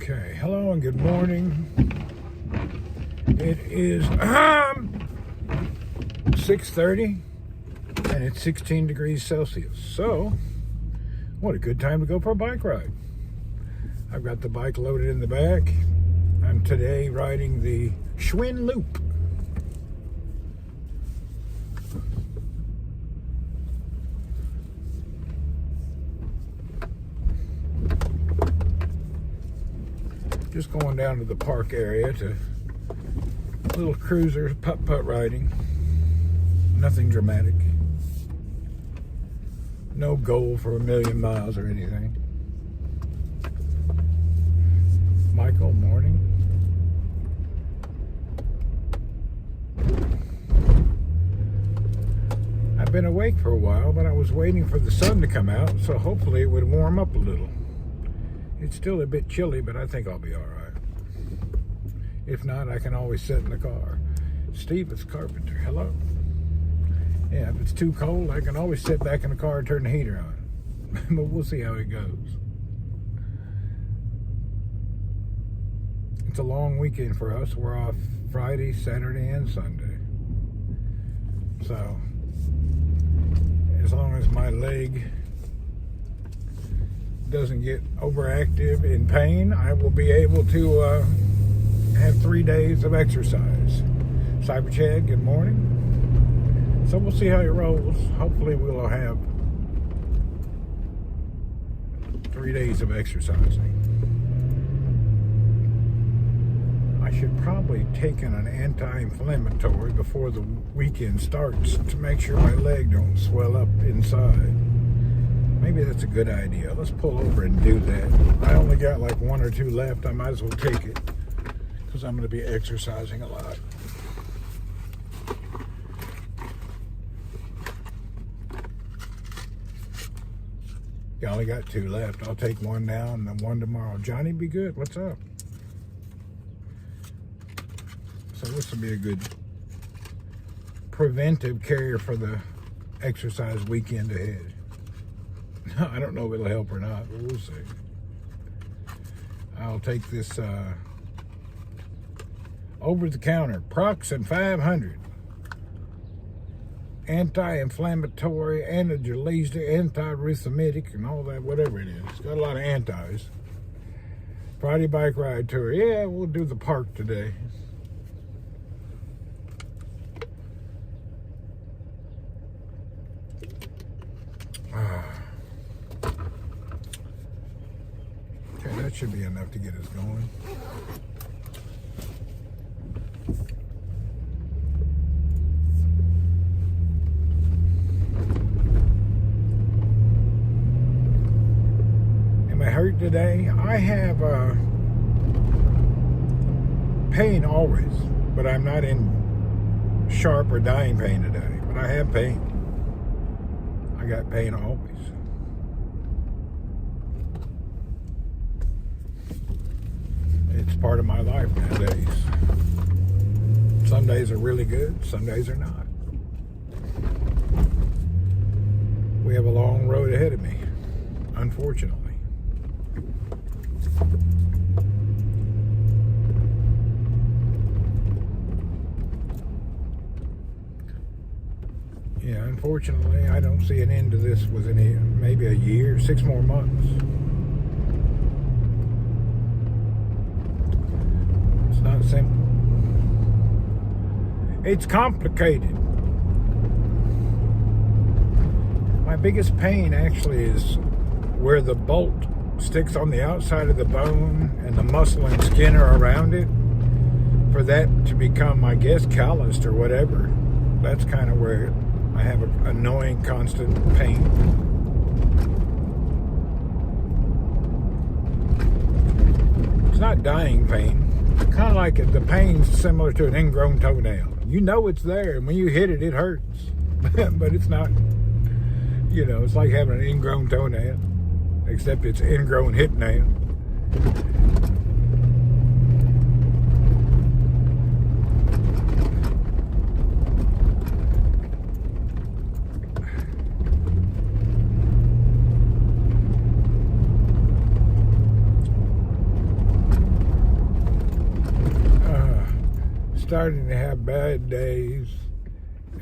Okay, hello and good morning. It is 6:30 and it's 16 degrees Celsius. So, what a good time to go for a bike ride. I've got the bike loaded in the back. I'm today riding the Schwinn Loop. Just going down to the park area to little cruiser putt-putt riding. Nothing dramatic. No goal for 1,000,000 miles or anything. Michael, morning. I've been awake for a while, but I was waiting for the sun to come out, so hopefully it would warm up a little. It's still a bit chilly, but I think I'll be all right. If not, I can always sit in the car. Steve is carpenter. Hello. Yeah, if it's too cold, I can always sit back in the car and turn the heater on. But we'll see how it goes. It's a long weekend for us. We're off Friday, Saturday, and Sunday. So, as long as my leg doesn't get overactive in pain, I will be able to have 3 days of exercise. Cyber Chad, good morning. So we'll see how it rolls. Hopefully we'll have 3 days of exercising. I should probably take an anti-inflammatory before the weekend starts to make sure my leg don't swell up inside. Maybe that's a good idea. Let's pull over and do that. I only got like 1 or 2 left. I might as well take it because I'm going to be exercising a lot. You only got 2 left. I'll take 1 now and then 1 tomorrow. Johnny, be good. What's up? So this will be a good preventive care for the exercise weekend ahead. I don't know if it'll help or not, but we'll see. I'll take this over-the-counter Proxen 500. Anti-inflammatory, anti-glycemic, anti-arrhythmic, and all that, whatever it is. It's got a lot of antis. Friday bike ride tour. Yeah, we'll do the park today. That should be enough to get us going. Am I hurt today? I have pain always, but I'm not in sharp or dying pain today. But I have pain. I got pain always. It's part of my life nowadays. Some days are really good, some days are not. We have a long road ahead of me, unfortunately. Yeah, unfortunately, I don't see an end to this within maybe a year, 6 more months. Not simple. It's complicated. My biggest pain actually is where the bolt sticks on the outside of the bone and the muscle and skin are around it. For that to become, I guess, calloused or whatever. That's kind of where I have an annoying constant pain. It's not dying pain. Kind of like the pain's similar to an ingrown toenail. You know it's there, and when you hit it, it hurts. But it's not, it's like having an ingrown toenail, except it's ingrown hit nail. starting to have bad days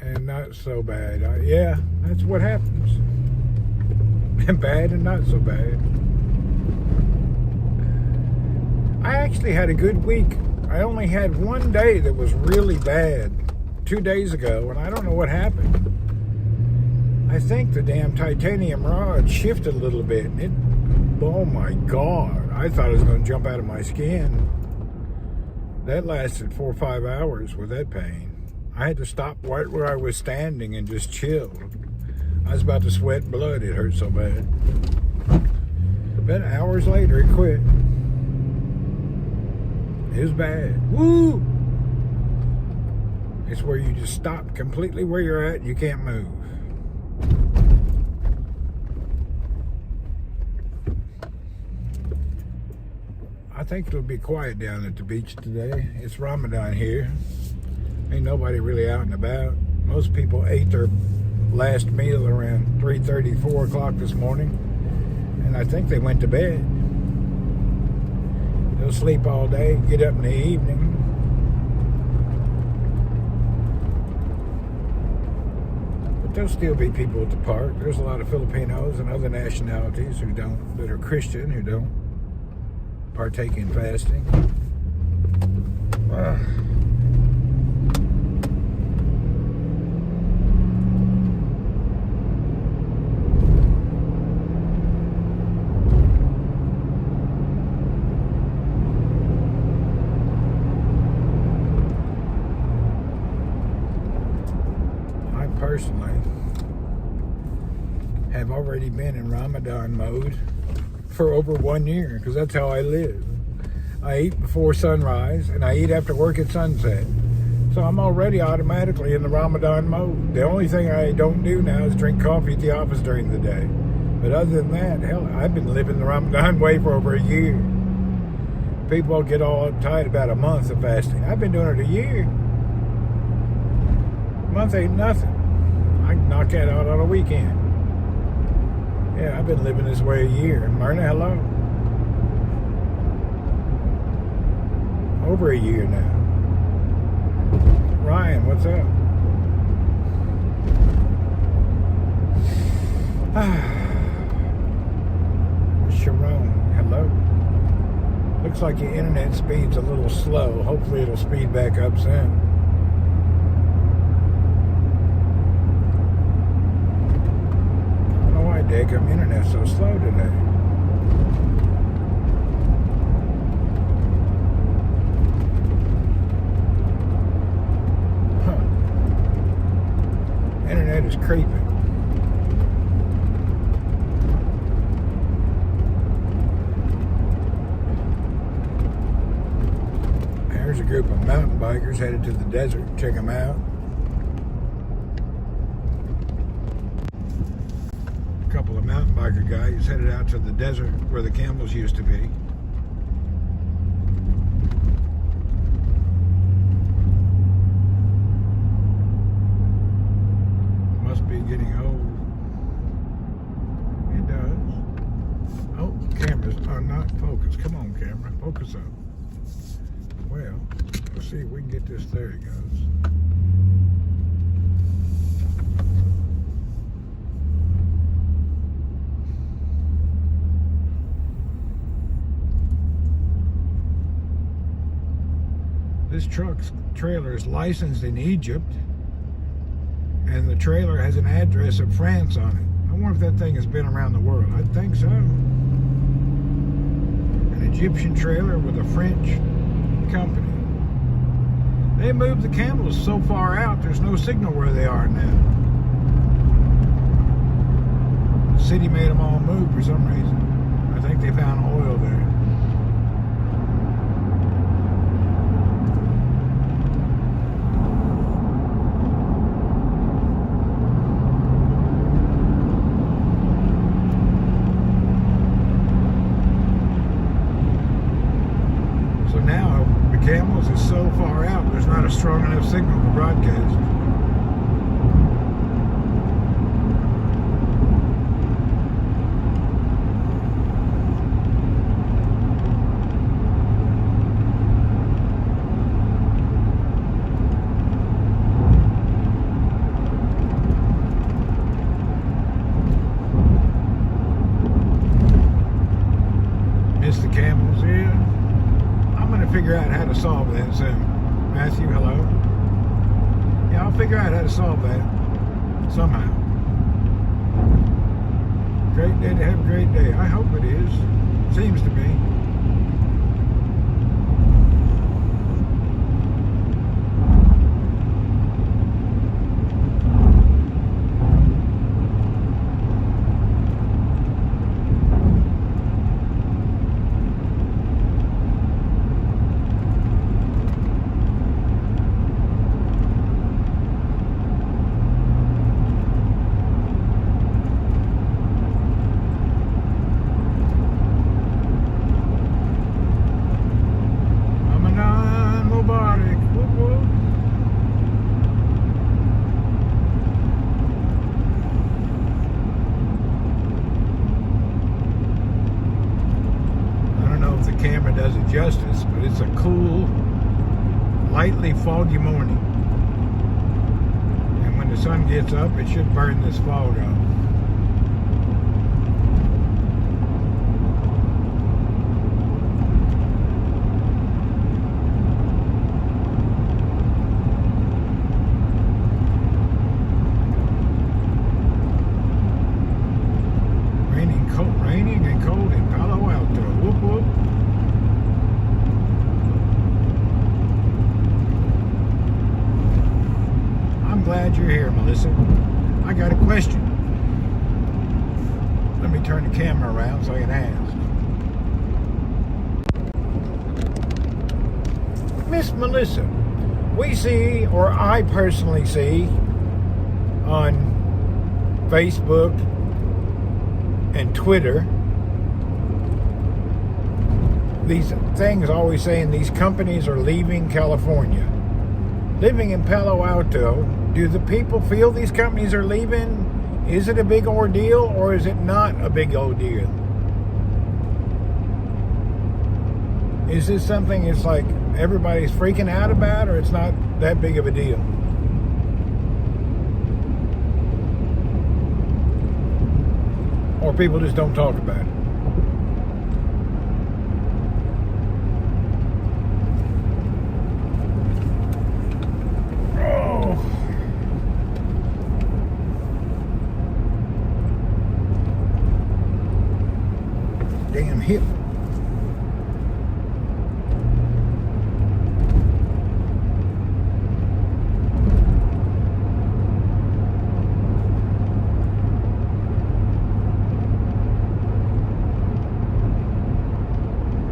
and not so bad. Yeah, that's what happens. Bad and not so bad. I actually had a good week. I only had one day that was really bad 2 days ago, and I don't know what happened. I think the damn titanium rod shifted a little bit, and oh my God, I thought it was going to jump out of my skin. That lasted 4 or 5 hours with that pain. I had to stop right where I was standing and just chill. I was about to sweat blood, it hurt so bad. But hours later, it quit. It was bad. Woo! It's where you just stop completely where you're at and you can't move. I think it'll be quiet down at the beach today. It's Ramadan here. Ain't nobody really out and about. Most people ate their last meal around 3:30, 4 o'clock this morning. And I think they went to bed. They'll sleep all day, get up in the evening. But there'll still be people at the park. There's a lot of Filipinos and other nationalities that are Christian, who don't partake in fasting. I personally have already been in Ramadan mode for over 1 year, because that's how I live. I eat before sunrise and I eat after work at sunset. So I'm already automatically in the Ramadan mode. The only thing I don't do now is drink coffee at the office during the day. But other than that, hell, I've been living the Ramadan way for over a year. People get all uptight about a month of fasting. I've been doing it a year. A month ain't nothing. I can knock that out on a weekend. Yeah, I've been living this way a year. Myrna, hello. Over a year now. Ryan, what's up? Sharon, hello. Looks like your internet speed's a little slow. Hopefully it'll speed back up soon. I don't know why, Dick, my internet's so slow today. Internet is creeping. There's a group of mountain bikers headed to the desert. Check them out. A couple of mountain biker guys headed out to the desert where the camels used to be. Must be getting old. It does. Oh, cameras are not focused. Come on, camera. Focus up. Well, let's see if we can get this. There it goes. This truck's trailer is licensed in Egypt, and the trailer has an address of France on it. I wonder if that thing has been around the world. I think so. An Egyptian trailer with a French company. They moved the camels so far out, there's no signal where they are now. The city made them all move for some reason. I think they found oil there. Camels is so far out, there's not a strong enough signal to broadcast. figure out how to solve that soon. Matthew, hello. Yeah, I'll figure out how to solve that somehow. Great day to have a great day. I hope it is. Seems to be. Camera does it justice, but it's a cool, lightly foggy morning. And when the sun gets up, it should burn this fog off. Raining and cold in Palo Alto. Whoop whoop. I'm glad you're here, Melissa. I got a question. Let me turn the camera around so I can ask. Miss Melissa, we see, or I personally see, on Facebook and Twitter, these things always saying these companies are leaving California. Living in Palo Alto, do the people feel these companies are leaving? Is it a big ordeal or is it not a big ordeal? Is this something it's like everybody's freaking out about, or it's not that big of a deal? Or people just don't talk about it? Damn hip.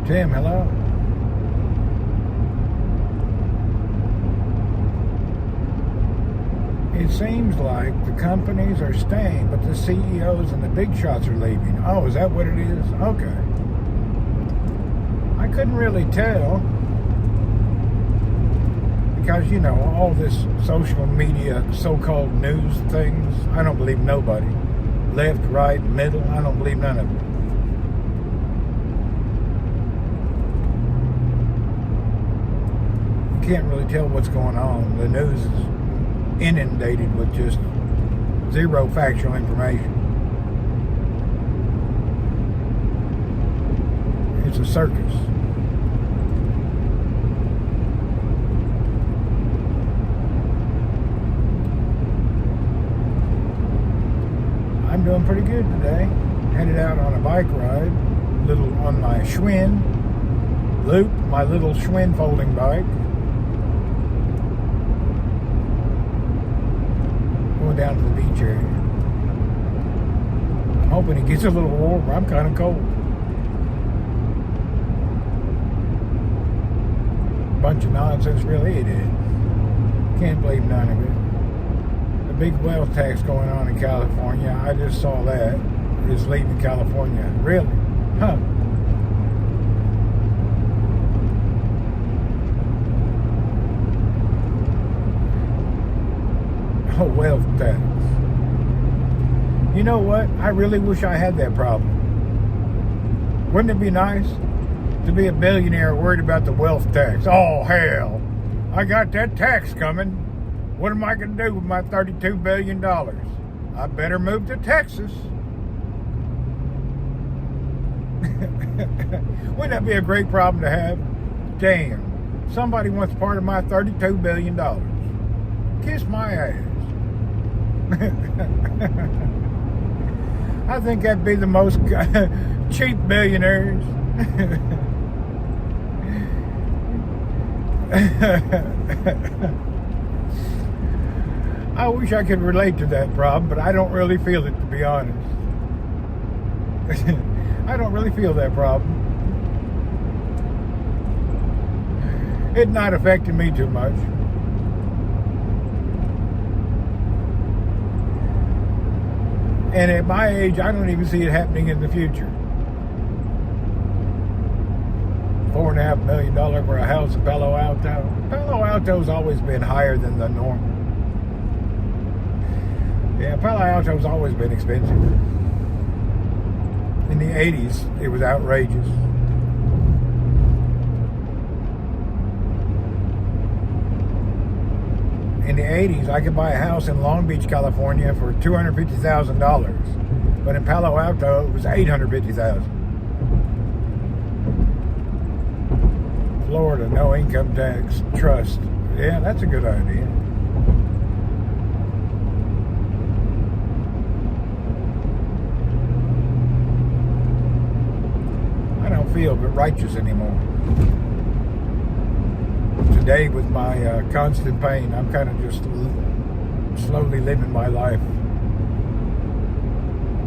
Tim, hello. It seems like the companies are staying, but the CEOs and the big shots are leaving. Oh, is that what it is? Okay. I couldn't really tell because, you know, all this social media, so-called news things, I don't believe nobody. Left, right, middle, I don't believe none of it. You can't really tell what's going on. The news is inundated with just zero factual information. It's a circus. I'm doing pretty good today. Headed out on a bike ride, little on my Schwinn loop, my little Schwinn folding bike. Going down to the beach area. I'm hoping it gets a little warmer. I'm kind of cold. Bunch of nonsense, really, it is. Can't believe none of it. The big wealth tax going on in California, I just saw that. It's leaving California. Really? Huh. Oh, wealth tax. You know what? I really wish I had that problem. Wouldn't it be nice to be a billionaire worried about the wealth tax? Oh, hell. I got that tax coming. What am I going to do with my $32 billion? I better move to Texas. Wouldn't that be a great problem to have? Damn. Somebody wants part of my $32 billion. Kiss my ass. I think that'd be the most cheap billionaires. I wish I could relate to that problem, but I don't really feel it, to be honest. I don't really feel that problem. It's not affecting me too much. And at my age, I don't even see it happening in the future. $4.5 million for a house in Palo Alto. Palo Alto's always been higher than the normal. Yeah, Palo Alto's always been expensive. In the 80s, it was outrageous. In the 80s, I could buy a house in Long Beach, California for $250,000. But in Palo Alto, it was $850,000. Florida, no income tax, trust. Yeah, that's a good idea. I don't feel righteous anymore. Today, with my constant pain, I'm kind of just slowly living my life.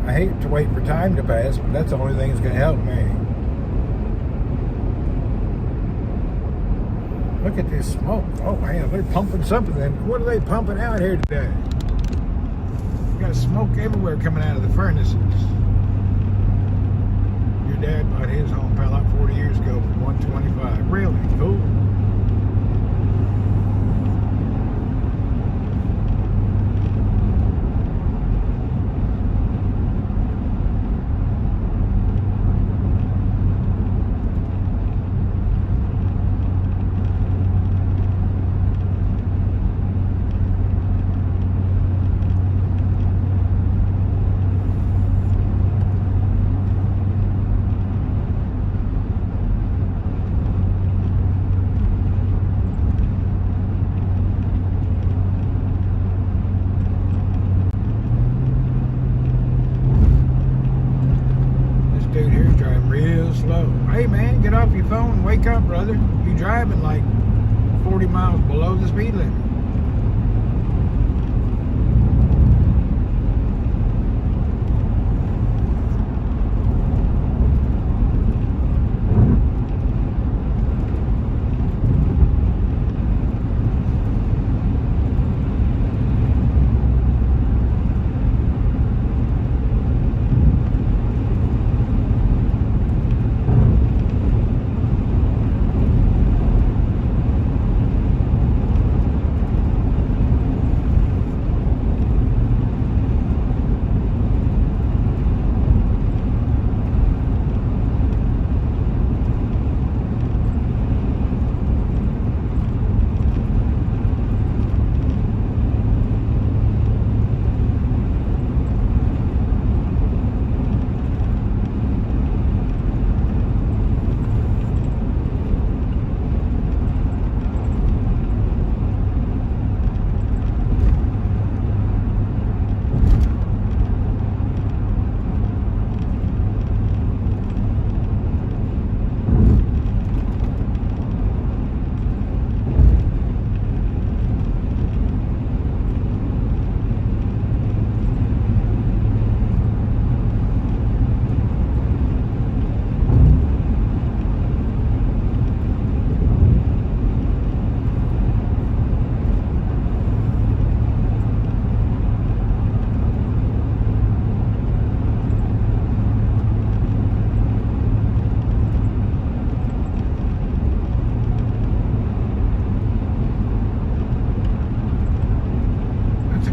I hate to wait for time to pass, but that's the only thing that's going to help me. Look at this smoke. Oh man, they're pumping something. What are they pumping out here today? You got smoke everywhere coming out of the furnaces. Your dad bought his home Palo 40 years ago for $125. Really? Cool. Hey man, get off your phone and wake up, brother. You're driving like 40 miles below the speed limit.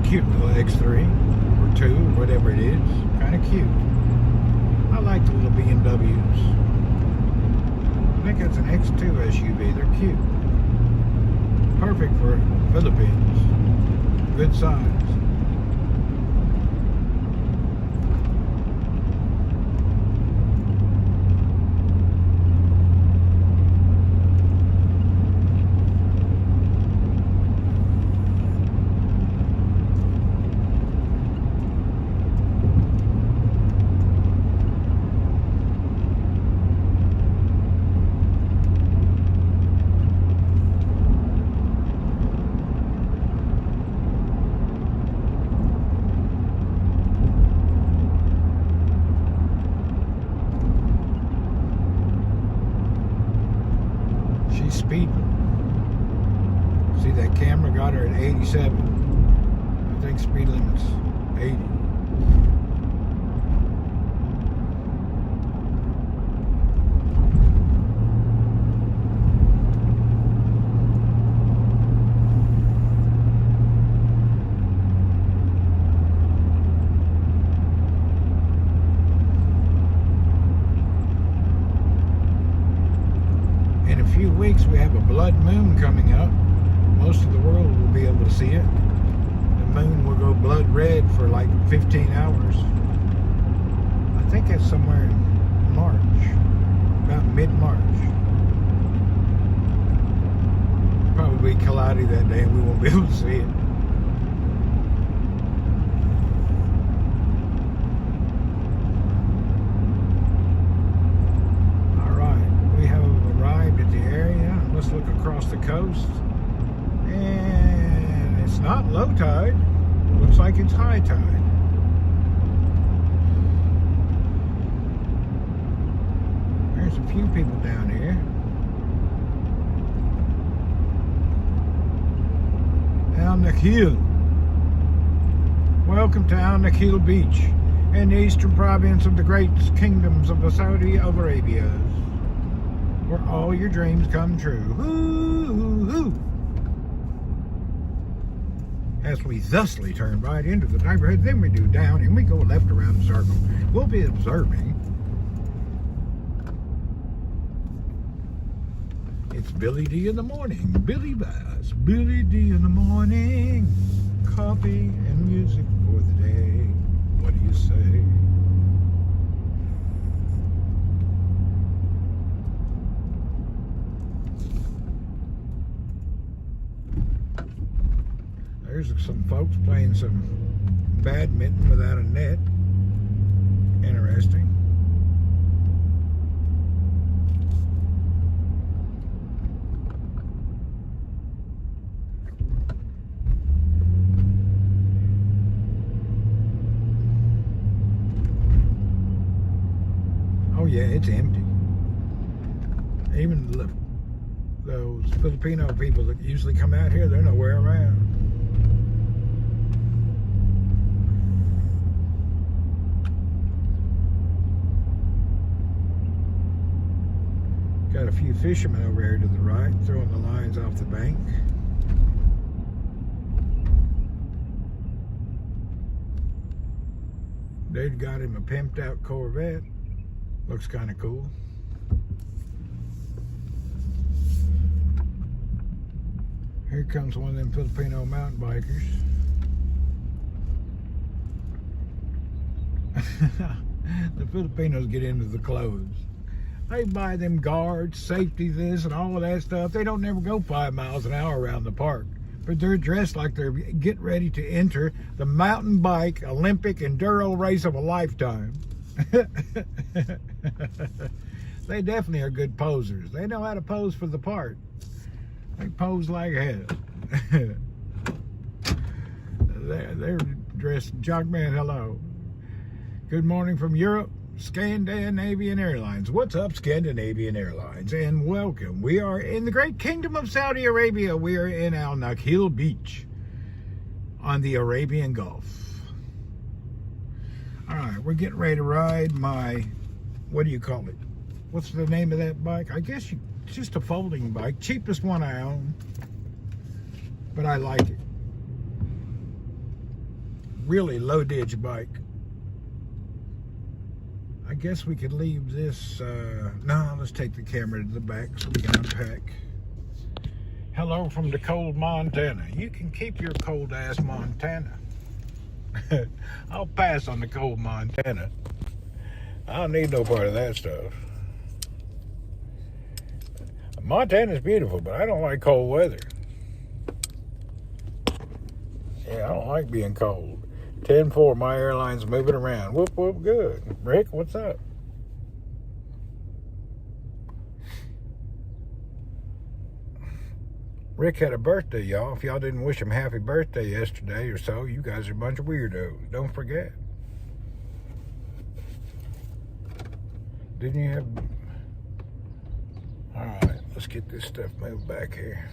Cute little X3 or 2, whatever it is. Kind of cute. I like the little BMWs. I think that's an X2 SUV. They're cute. Perfect for Philippines. Good size. speeding. See, that camera got her at 87. I think speed limit's 80. In a few weeks, we have a blood moon coming up. Most of the world will be able to see it. The moon will go blood red for like 15 hours. I think that's somewhere in March, about mid-March. Probably be cloudy that day and we won't be able to see it. Alright, we have arrived at the area. Let's look across the coast. And it's not low tide. Looks like it's high tide. There's a few people down here. Al Nakhil. Welcome to Al Nakhil Beach in the eastern province of the great kingdoms of the Saudi Arabia, where all your dreams come true. Hoo-hoo-hoo. As we thusly turn right into the neighborhood, then we do down and we go left around the circle. We'll be observing. It's Billy D in the morning. Billy Bass. Billy D in the morning. Coffee and music for the day. What do you say? There's some folks playing some badminton without a net. Interesting. Oh yeah, it's empty. Even those Filipino people that usually come out here, they're nowhere around. Got a few fishermen over here to the right, throwing the lines off the bank. They'd got him a pimped out Corvette. Looks kind of cool. Here comes one of them Filipino mountain bikers. The Filipinos get into the clothes. They buy them guards, safety this, and all of that stuff. They don't never go 5 miles an hour around the park. But they're dressed like they're getting ready to enter the mountain bike Olympic enduro race of a lifetime. They definitely are good posers. They know how to pose for the part. They pose like hell. They're dressed. Jockman, hello. Good morning from Europe. Scandinavian Airlines. What's up, Scandinavian Airlines? And welcome. We are in the great kingdom of Saudi Arabia. We are in Al Nakhil Beach on the Arabian Gulf. All right, we're getting ready to ride my, what do you call it? What's the name of that bike? I guess it's just a folding bike. Cheapest one I own, but I like it. Really low ditch bike. I guess we could leave this, no, let's take the camera to the back so we can unpack. Hello from the cold Montana. You can keep your cold ass Montana. I'll pass on the cold Montana. I don't need no part of that stuff. Montana's beautiful, but I don't like cold weather. Yeah, I don't like being cold. 10-4, my airline's moving around. Whoop, whoop, good. Rick, what's up? Rick had a birthday, y'all. If y'all didn't wish him happy birthday yesterday or so, you guys are a bunch of weirdos. Don't forget. Didn't you have... All right, Let's get this stuff moved back here.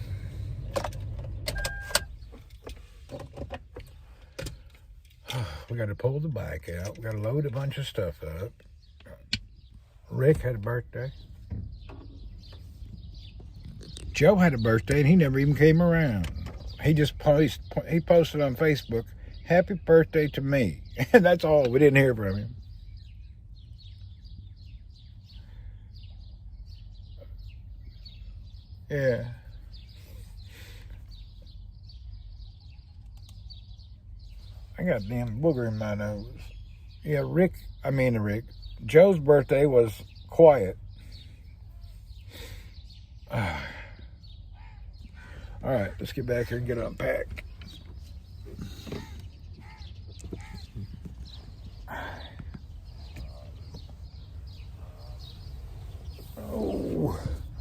We got to pull the bike out. We got to load a bunch of stuff up. Rick had a birthday. Joe had a birthday and he never even came around. He just posted on Facebook, "Happy birthday to me." And that's all. We didn't hear from him. Yeah. I got a damn booger in my nose. Yeah, Rick. Joe's birthday was quiet. All right, let's get back here and get unpacked.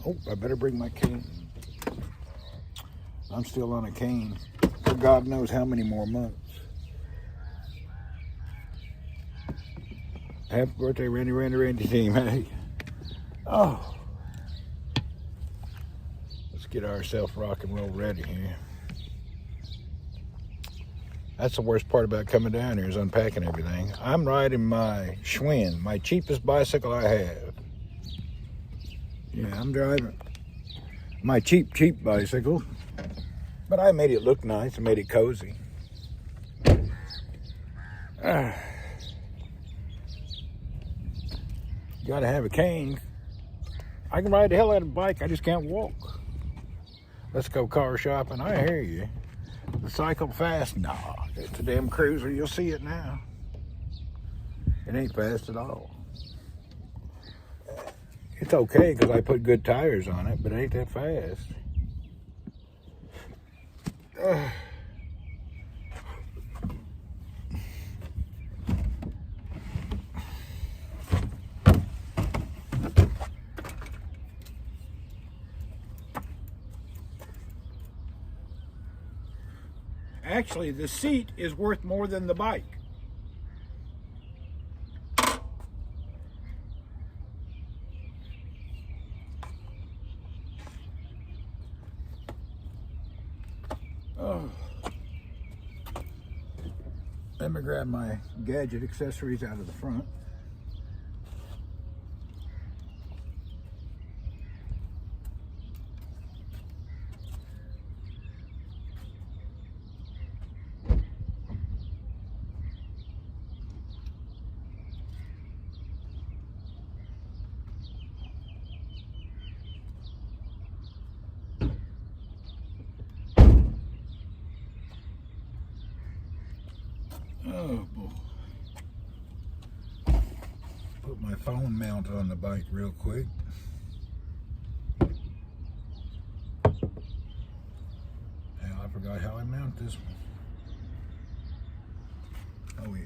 Oh, I better bring my cane. I'm still on a cane for God knows how many more months. Happy birthday, Randy team. Hey. Oh. Let's get ourselves rock and roll ready here. That's the worst part about coming down here is unpacking everything. I'm riding my Schwinn, my cheapest bicycle I have. Yeah, I'm driving my cheap bicycle. But I made it look nice. I made it cozy. Gotta have a cane. I can ride the hell out of a bike, I just can't walk. Let's go car shopping. I hear you. The cycle fast? Nah, it's a damn cruiser. You'll see it now. It ain't fast at all. It's okay because I put good tires on it, but it ain't that fast. Actually, the seat is worth more than the bike. Oh. Let me grab my gadget accessories out of the front. Oh boy. Put my phone mount on the bike real quick. Hell, I forgot how I mount this one. Oh yeah.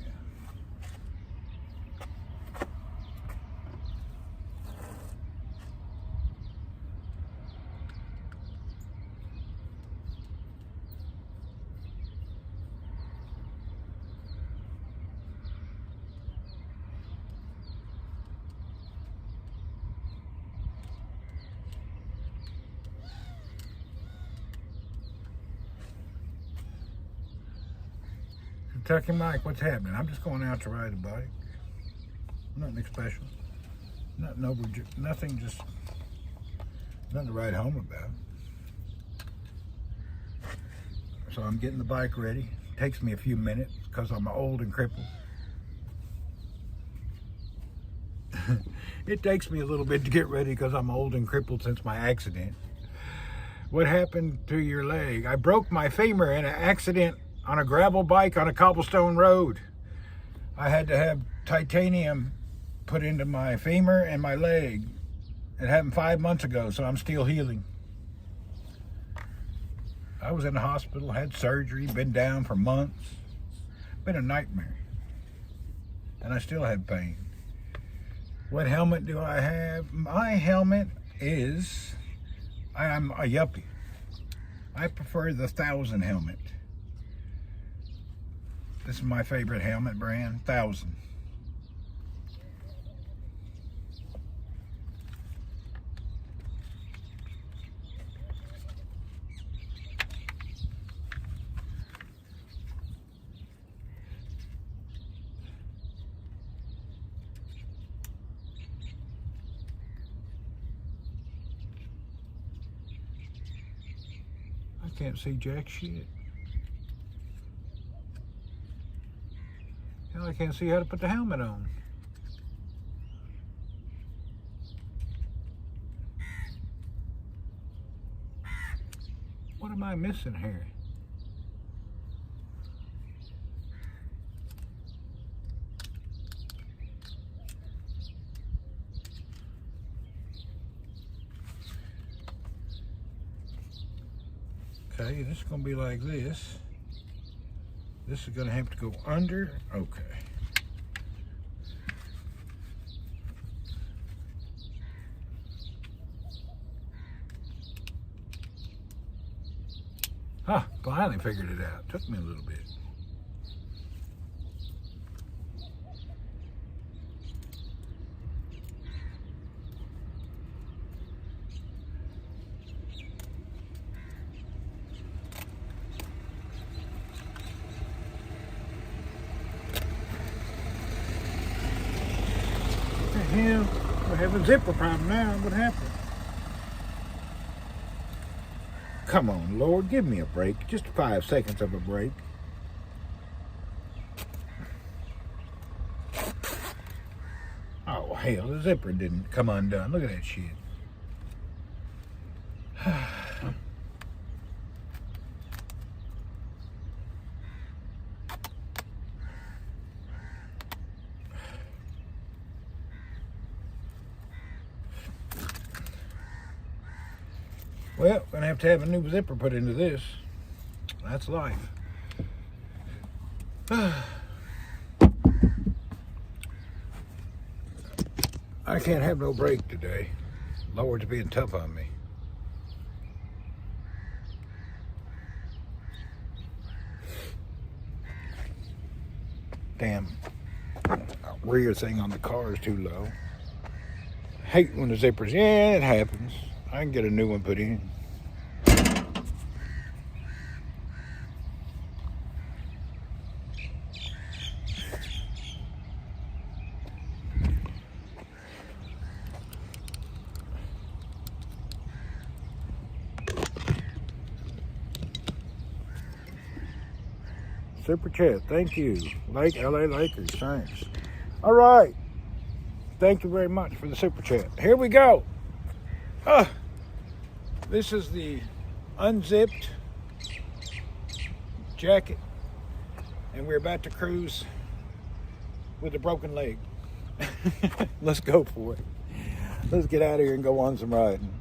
Kentucky Mike, what's happening? I'm just going out to ride a bike. Nothing special. Nothing to ride home about. So I'm getting the bike ready. It takes me a few minutes because I'm old and crippled. It takes me a little bit to get ready because I'm old and crippled since my accident. What happened to your leg? I broke my femur in an accident on a gravel bike on a cobblestone road. I had to have titanium put into my femur and my leg. It happened 5 months ago, so I'm still healing. I was in the hospital, had surgery, been down for months. Been a nightmare. And I still had pain. What helmet do I have? My helmet is, I'm a yuppie. I prefer the 1000 helmet. This is my favorite helmet brand, 1000. can't see jack shit. Hell, I can't see how to put the helmet on. What am I missing here? Okay, this is going to be like this. This is going to have to go under. Okay. Huh, finally figured it out. Took me a little bit. Hell, we have a zipper problem now. What happened? Come on, Lord, give me a break. Just 5 seconds of a break. Oh, hell, the zipper didn't come undone. Look at that shit. Well, gonna have to have a new zipper put into this. That's life. I can't have no break today. Lord's being tough on me. Damn rear thing on the car is too low. Hate when the zippers, yeah, it happens. I can get a new one put in. Super chat, thank you. LA Lakers, thanks. All right. Thank you very much for the super chat. Here we go. This is the unzipped jacket, and we're about to cruise with a broken leg. Let's go for it. Let's get out of here and go on some riding.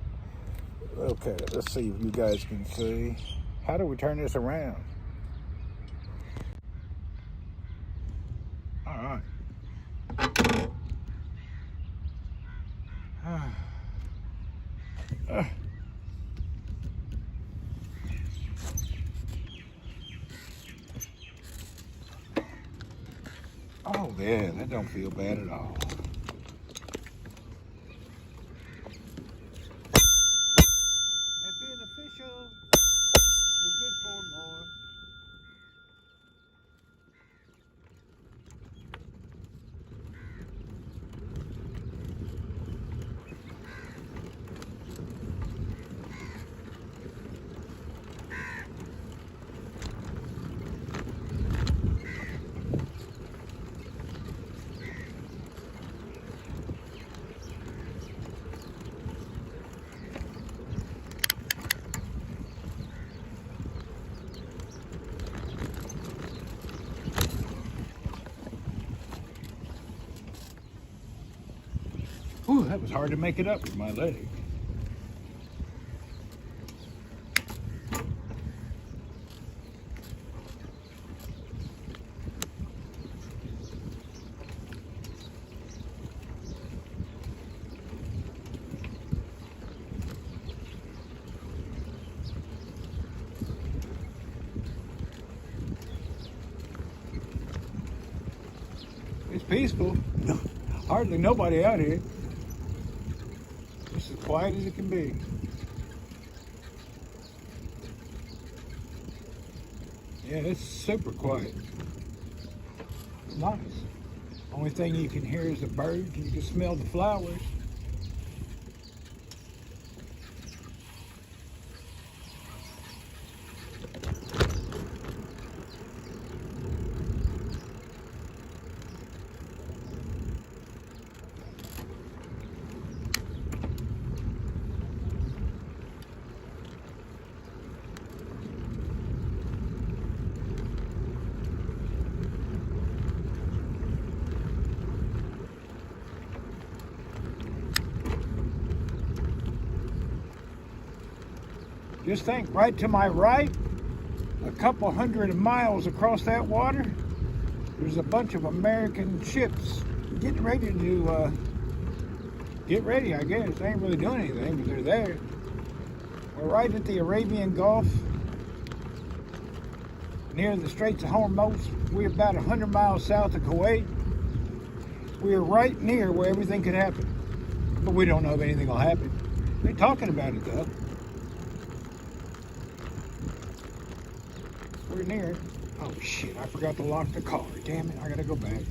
Okay, let's see if you guys can see. How do we turn this around? All right. Oh, yeah, that don't feel bad at all. That being official, we're good for more. Ooh, that was hard to make it up with my leg. It's peaceful. Hardly nobody out here. It's as quiet as it can be. Yeah, it's super quiet. It's nice. Only thing you can hear is the birds. You can smell the flowers. Just think, right to my right, a couple hundred miles across that water, there's a bunch of American ships getting ready to get ready, I guess. They ain't really doing anything, but they're there. We're right at the Arabian Gulf, near the Straits of Hormuz. We're about 100 miles south of Kuwait. We're right near where everything could happen. But we don't know if anything will happen. They're talking about it, though. We're near it. Oh, shit, I forgot to lock the car. Damn it, I gotta go back.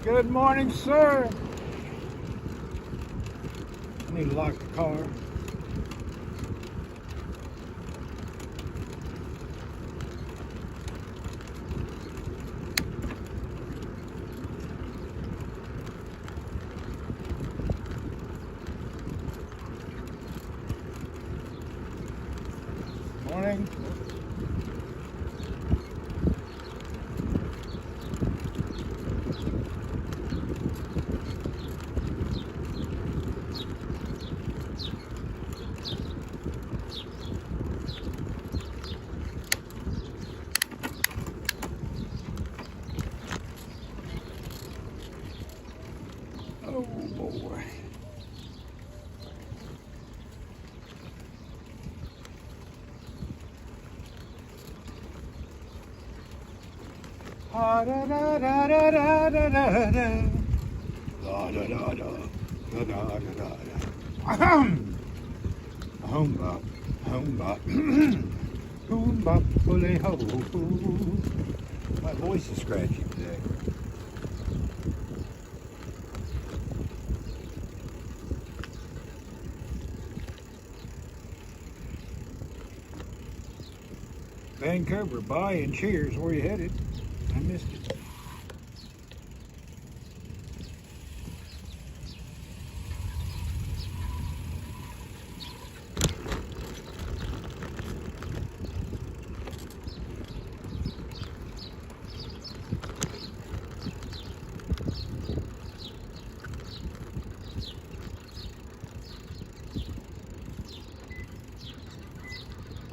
Good morning, sir. I need to lock the car. Morning. Oh boy. Da da da da da da da da da da da da da da da. Home bop, home bop, boom bop, bully ho. My voice is scratchy today. Vancouver, bye and cheers. Where you headed? I missed it.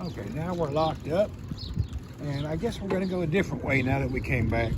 Okay, now we're locked up. And I guess we're going to go a different way now that we came back.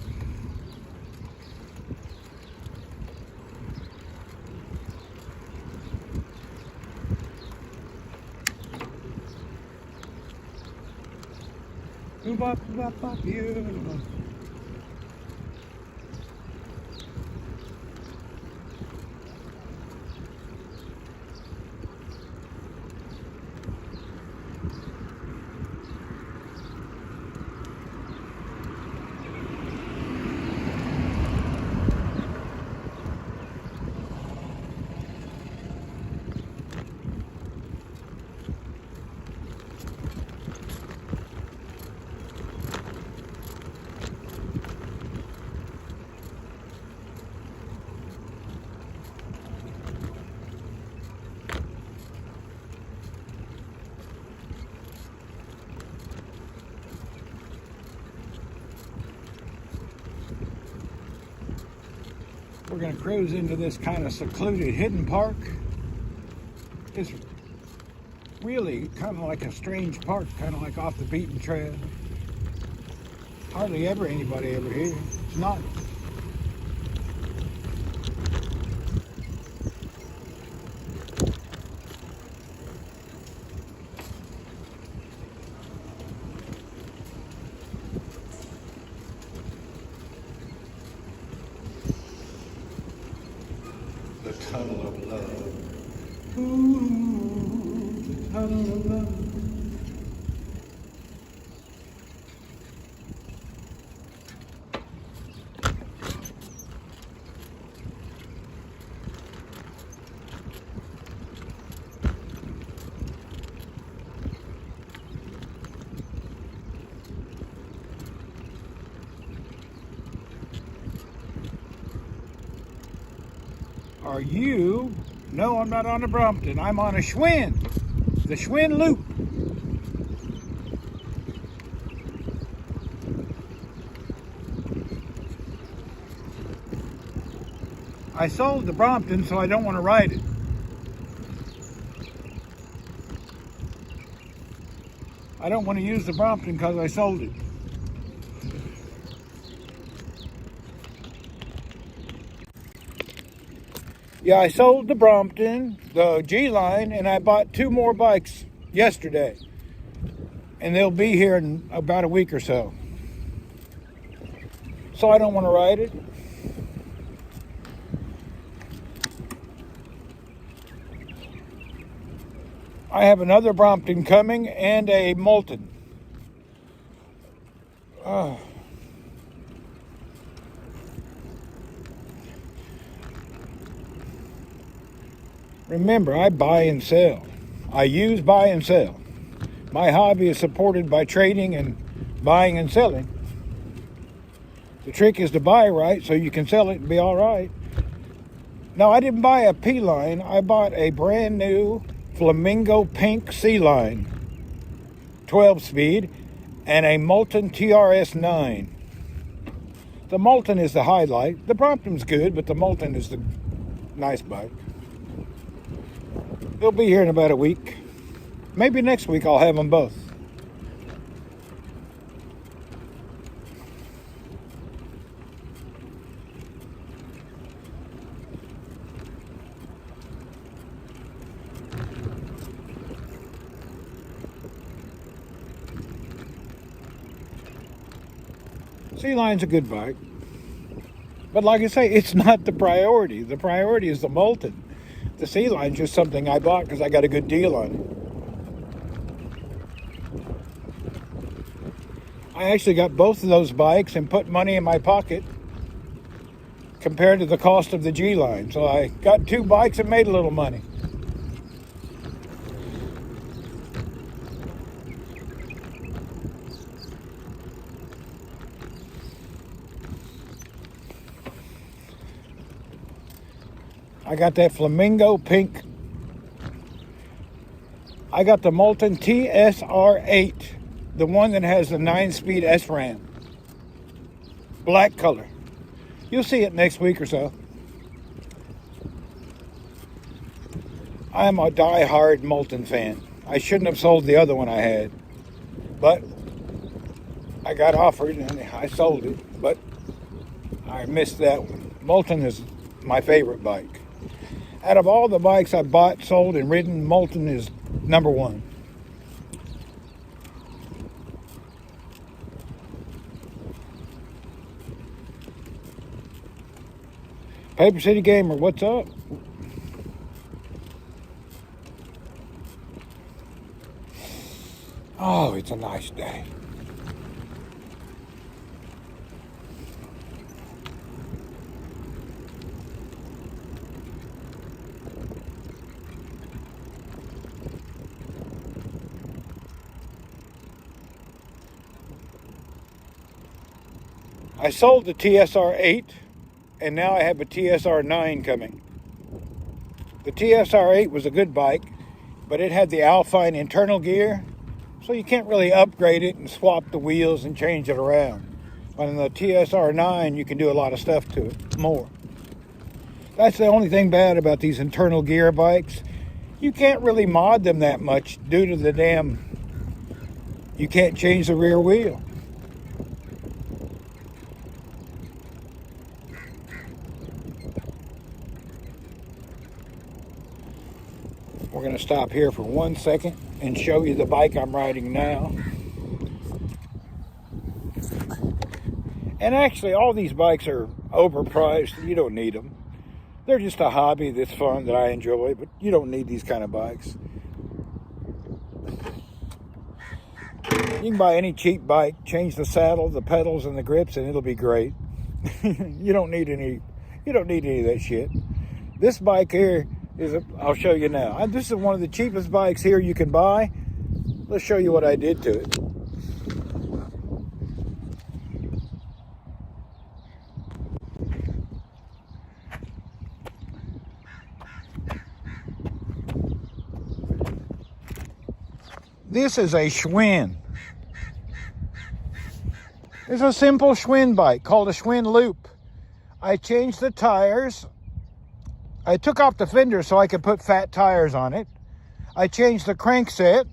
We're going to cruise into this kind of secluded hidden park. It's really kind of like a strange park, kind of like off the beaten trail. Hardly ever anybody ever here. It's not. The tunnel of love. Ooh, the tunnel of love. Are you? No, I'm not on a Brompton. I'm on a Schwinn. The Schwinn Loop. I sold the Brompton, so I don't want to ride it. I don't want to use the Brompton because I sold it. Yeah, I sold the Brompton, the G-Line, and I bought 2 more bikes yesterday. And they'll be here in about a week or so. So I don't want to ride it. I have another Brompton coming and a Molten. Remember, I buy and sell. I use, buy, and sell. My hobby is supported by trading and buying and selling. The trick is to buy right so you can sell it and be all right. No, I didn't buy a P-line. I bought a brand new Flamingo Pink C-line, 12-speed, and a Molten TRS-9. The Molten is the highlight. The Brompton's good, but the Molten is the nice bike. They'll be here in about a week. Maybe next week I'll have them both. C-Line's a good bike. But like I say, it's not the priority. The priority is the Molten. The C-Line's just something I bought because I got a good deal on it. I actually got both of those bikes and put money in my pocket compared to the cost of the G-Line. So I got 2 bikes and made a little money. I got that Flamingo Pink. I got the Molten TSR8, the one that has the 9-speed SRAM. Black color. You'll see it next week or so. I am a die-hard Molten fan. I shouldn't have sold the other one I had, but I got offered and I sold it, but I missed that one. Molten is my favorite bike. Out of all the bikes I bought, sold, and ridden, Molten is number 1. Paper City Gamer, what's up? Oh, it's a nice day. I sold the TSR8, and now I have a TSR9 coming. The TSR8 was a good bike, but it had the Alpine internal gear, so you can't really upgrade it and swap the wheels and change it around. On the TSR9, you can do a lot of stuff to it, more. That's the only thing bad about these internal gear bikes. You can't really mod them that much due to the you can't change the rear wheel. We're going to stop here for 1 second and show you the bike I'm riding now. And actually, all these bikes are overpriced. You don't need them. They're just a hobby that's fun that I enjoy, but you don't need these kind of bikes. You can buy any cheap bike, change the saddle, the pedals, and the grips, and it'll be great. You don't need any of that shit. This bike here I'll show you now. This is one of the cheapest bikes here you can buy. Let's show you what I did to it. This is a Schwinn. It's a simple Schwinn bike called a Schwinn Loop. I changed the tires I took off the fender so I could put fat tires on it. I changed the crankset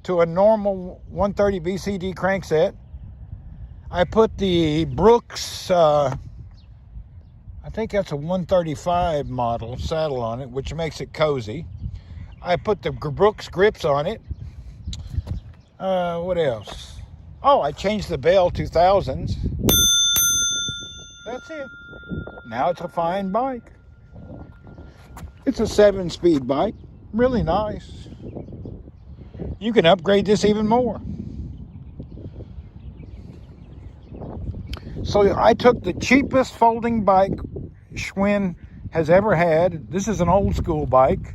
to a normal 130 BCD crankset. I put the Brooks, I think that's a 135 model saddle on it, which makes it cozy. I put the Brooks grips on it. What else? Oh, I changed the Bell 2000s. That's it. Now it's a fine bike. It's a 7-speed bike. Really nice. You can upgrade this even more. So I took the cheapest folding bike Schwinn has ever had. This is an old school bike,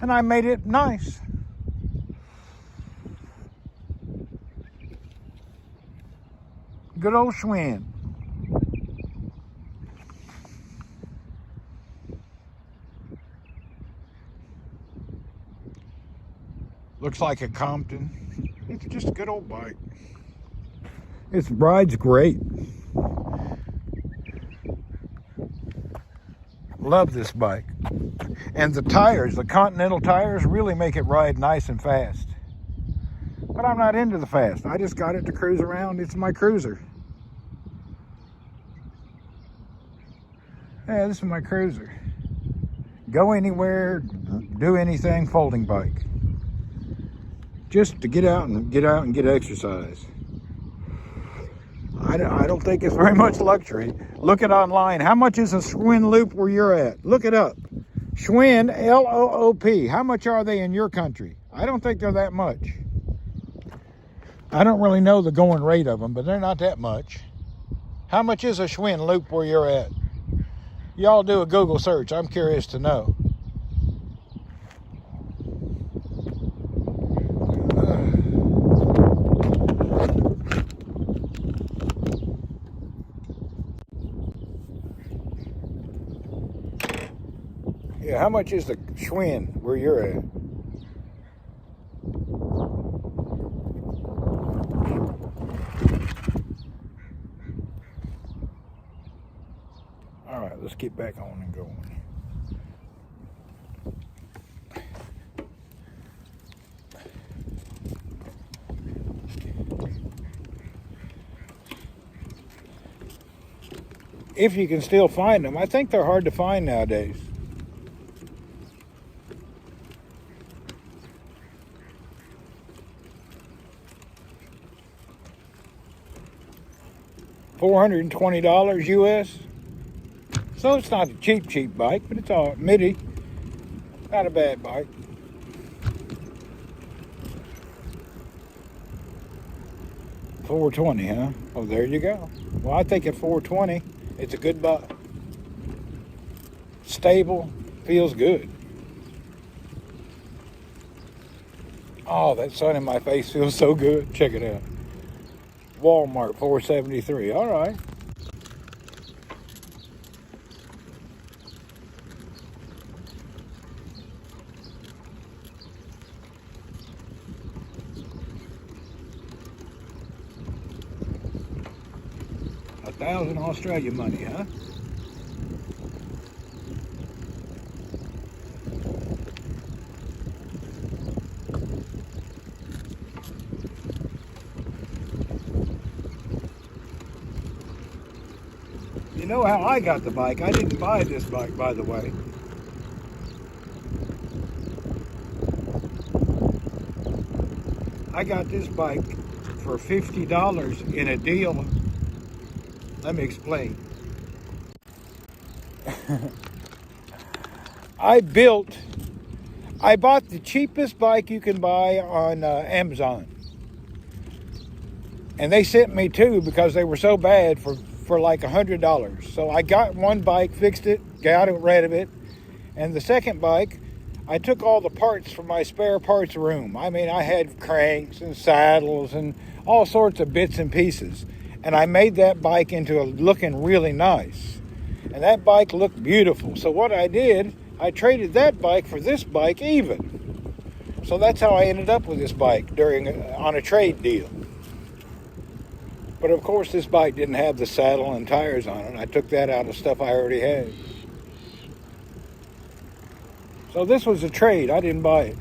and I made it nice. Good old Schwinn. Looks like a Compton. It's just a good old bike. Its ride's great. Love this bike. And the tires, the Continental tires, really make it ride nice and fast. But I'm not into the fast. I just got it to cruise around. It's my cruiser. Yeah, this is my cruiser. Go anywhere, do anything, folding bike. Just to get out and get exercise. I don't think it's very much luxury. Look it online. How much is a Schwinn loop where you're at? Look it up. Schwinn, L-O-O-P. How much are they in your country? I don't think they're that much. I don't really know the going rate of them, but they're not that much. How much is a Schwinn loop where you're at? Y'all do a Google search. I'm curious to know. Yeah, how much is the Schwinn where you're at? All right, let's get back on and going. If you can still find them. I think they're hard to find nowadays. $420 US. So it's not a cheap bike, but it's all MIDI. Not a bad bike. $420, huh? Oh, there you go. Well, I think at $420, it's a good bike. Stable, feels good. Oh, that sun in my face feels so good. Check it out. Walmart, $473. All right. $1,000 Australian money, huh? You know how I got the bike? I didn't buy this bike, by the way. I got this bike for $50 in a deal. Let me explain. I bought the cheapest bike you can buy on Amazon. And they sent me two because they were so bad for like $100. So I got one bike, fixed it, got rid of it. And the second bike, I took all the parts from my spare parts room. I mean, I had cranks and saddles and all sorts of bits and pieces. And I made that bike into looking really nice. And that bike looked beautiful. So what I did, I traded that bike for this bike even. So that's how I ended up with this bike on a trade deal. But of course this bike didn't have the saddle and tires on it. I took that out of stuff I already had. So this was a trade. I didn't buy it.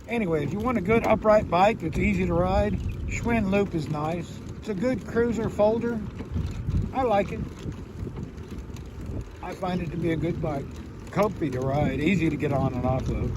Anyway, if you want a good upright bike that's easy to ride, Schwinn Loop is nice. It's a good cruiser folder. I like it. I find it to be a good bike. Comfy to ride, easy to get on and off of.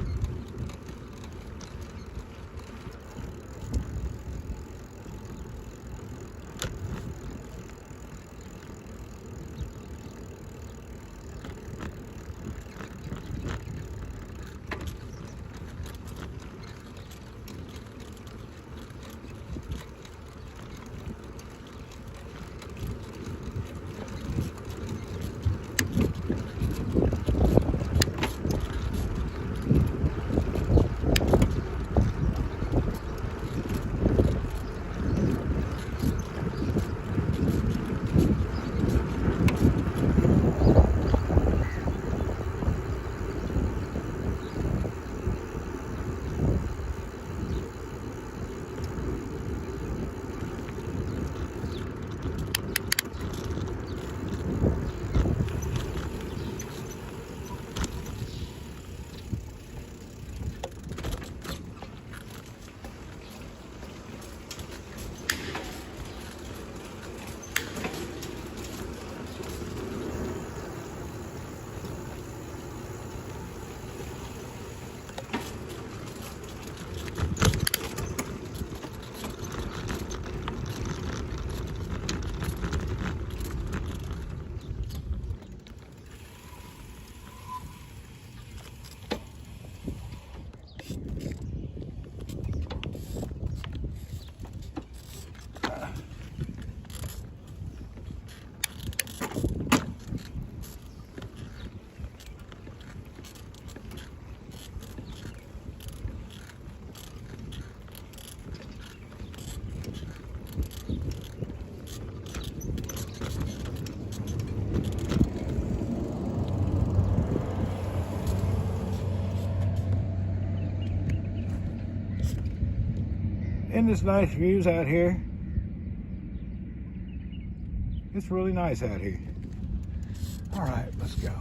And this nice views out here. It's really nice out here. All right, let's go.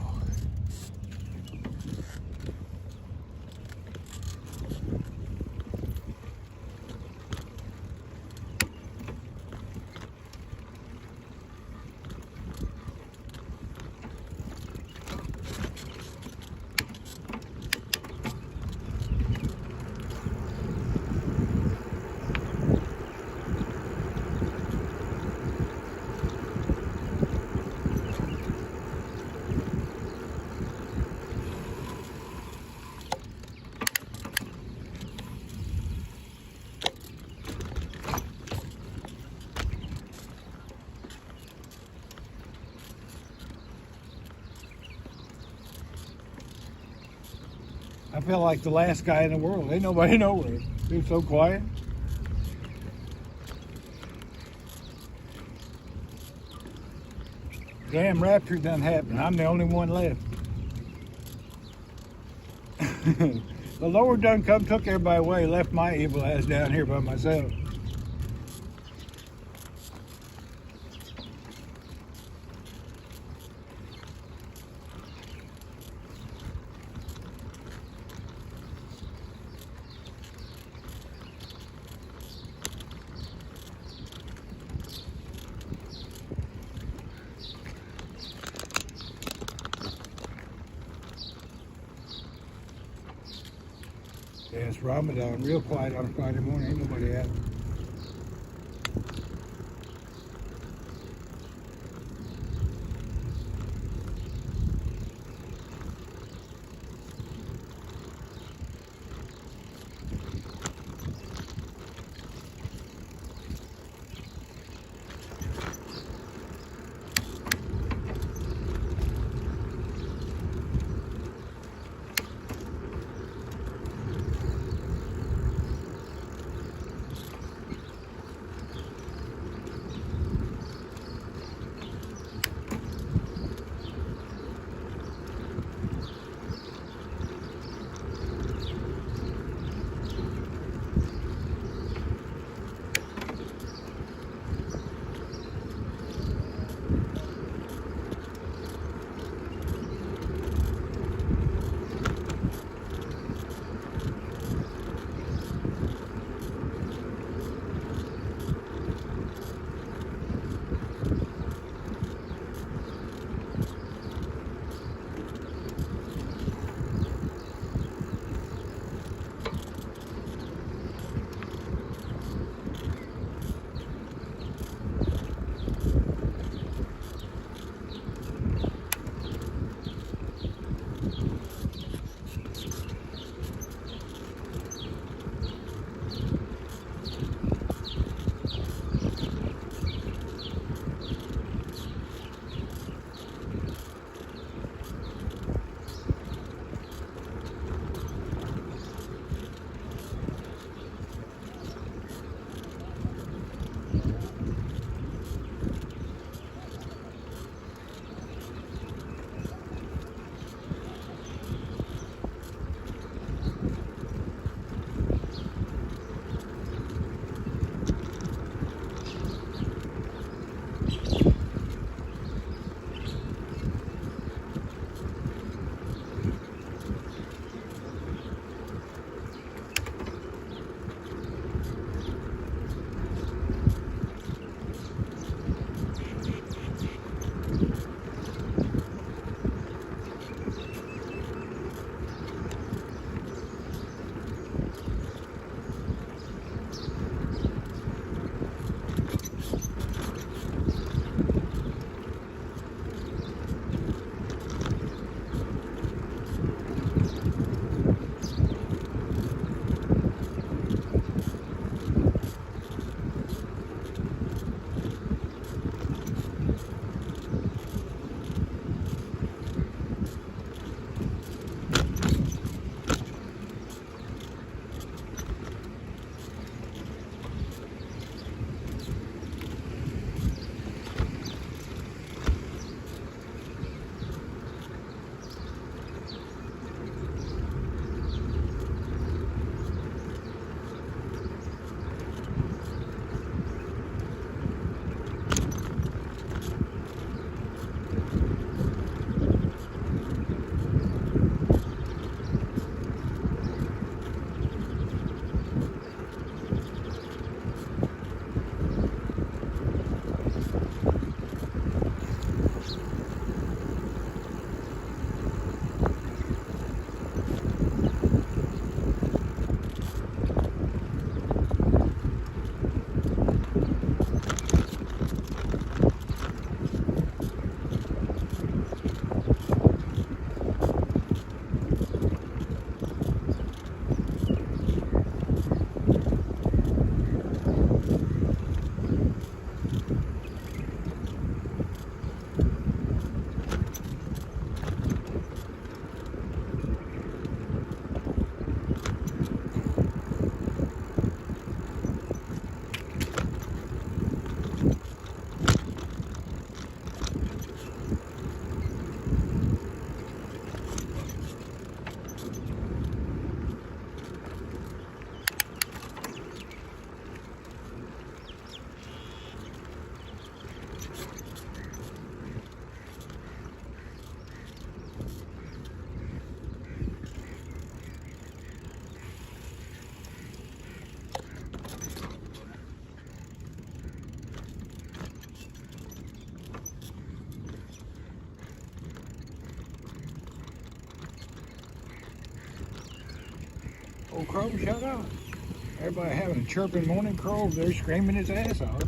I feel like the last guy in the world. Ain't nobody nowhere. It's so quiet. Damn rapture done happened. I'm the only one left. The Lord done come, took everybody away, left my evil ass down here by myself. Yeah, it's Ramadan, real quiet on a Friday morning, ain't nobody out. Oh, crow, shut up. Everybody having a chirping morning, crow over there screaming his ass off.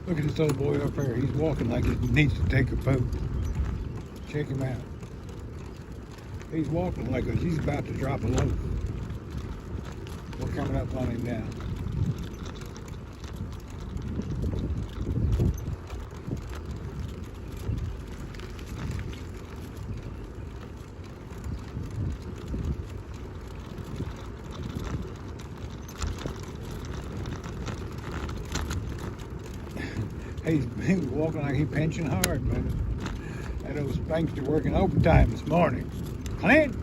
Look at this old boy up there. He's walking like he needs to take a poop. Check him out. He's walking like he's about to drop a load. We're coming up on him now. He's walking like he's pinching hard, man. That old spankster working overtime this morning. Clinch!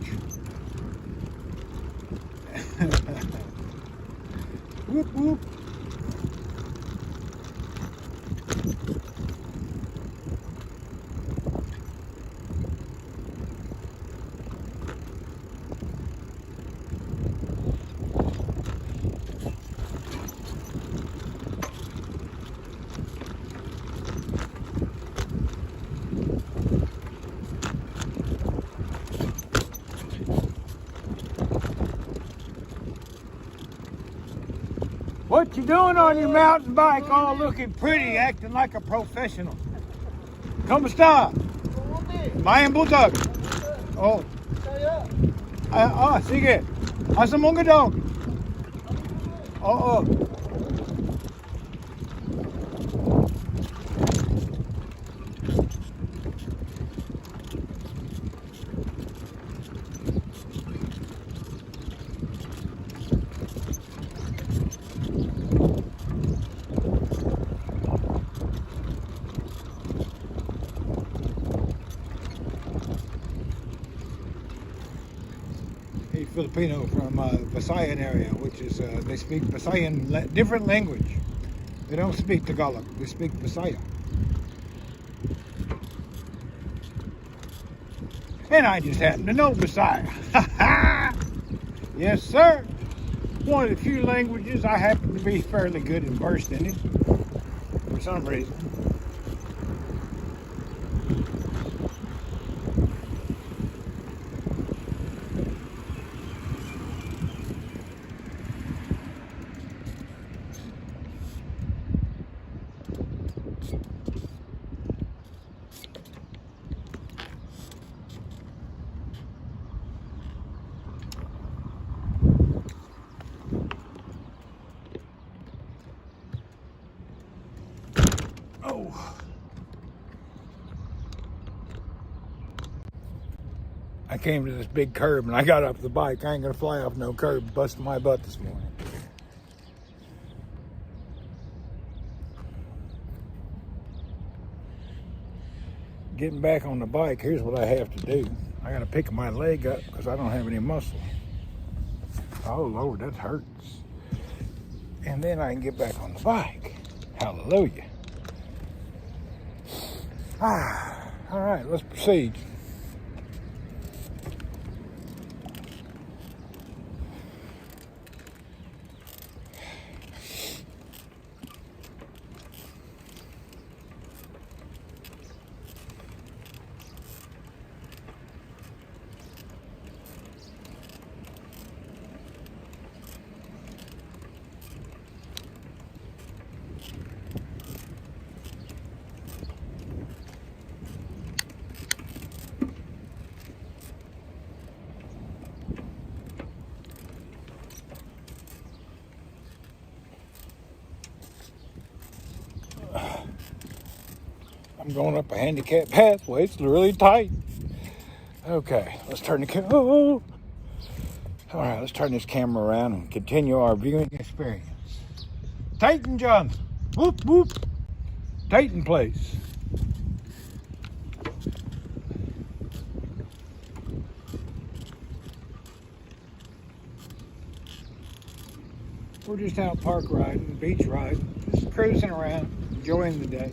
Whoop, whoop. What you doing on your mountain bike, all looking pretty, acting like a professional? ¿Cómo está? Mayan butag. Oh. Sige. Asa mong gadong? Oo. Filipino from Visayan area, which is they speak Visayan, different language. They don't speak Tagalog, they speak Visaya. And I just happen to know Visaya. Yes, sir. One of the few languages I happen to be fairly good and versed in it for some reason. I came to this big curb and I got off the bike. I ain't gonna fly off no curb, busting my butt this morning. Getting back on the bike, here's what I have to do. I gotta pick my leg up because I don't have any muscle. Oh Lord, that hurts. And then I can get back on the bike. Hallelujah. All right, let's proceed. I'm going up a handicap pathway. It's really tight. Okay, let's turn the camera. Oh. All right, let's turn this camera around and continue our viewing experience. Titan John. Whoop, whoop. Titan Place. We're just out park riding, beach riding, just cruising around, enjoying the day.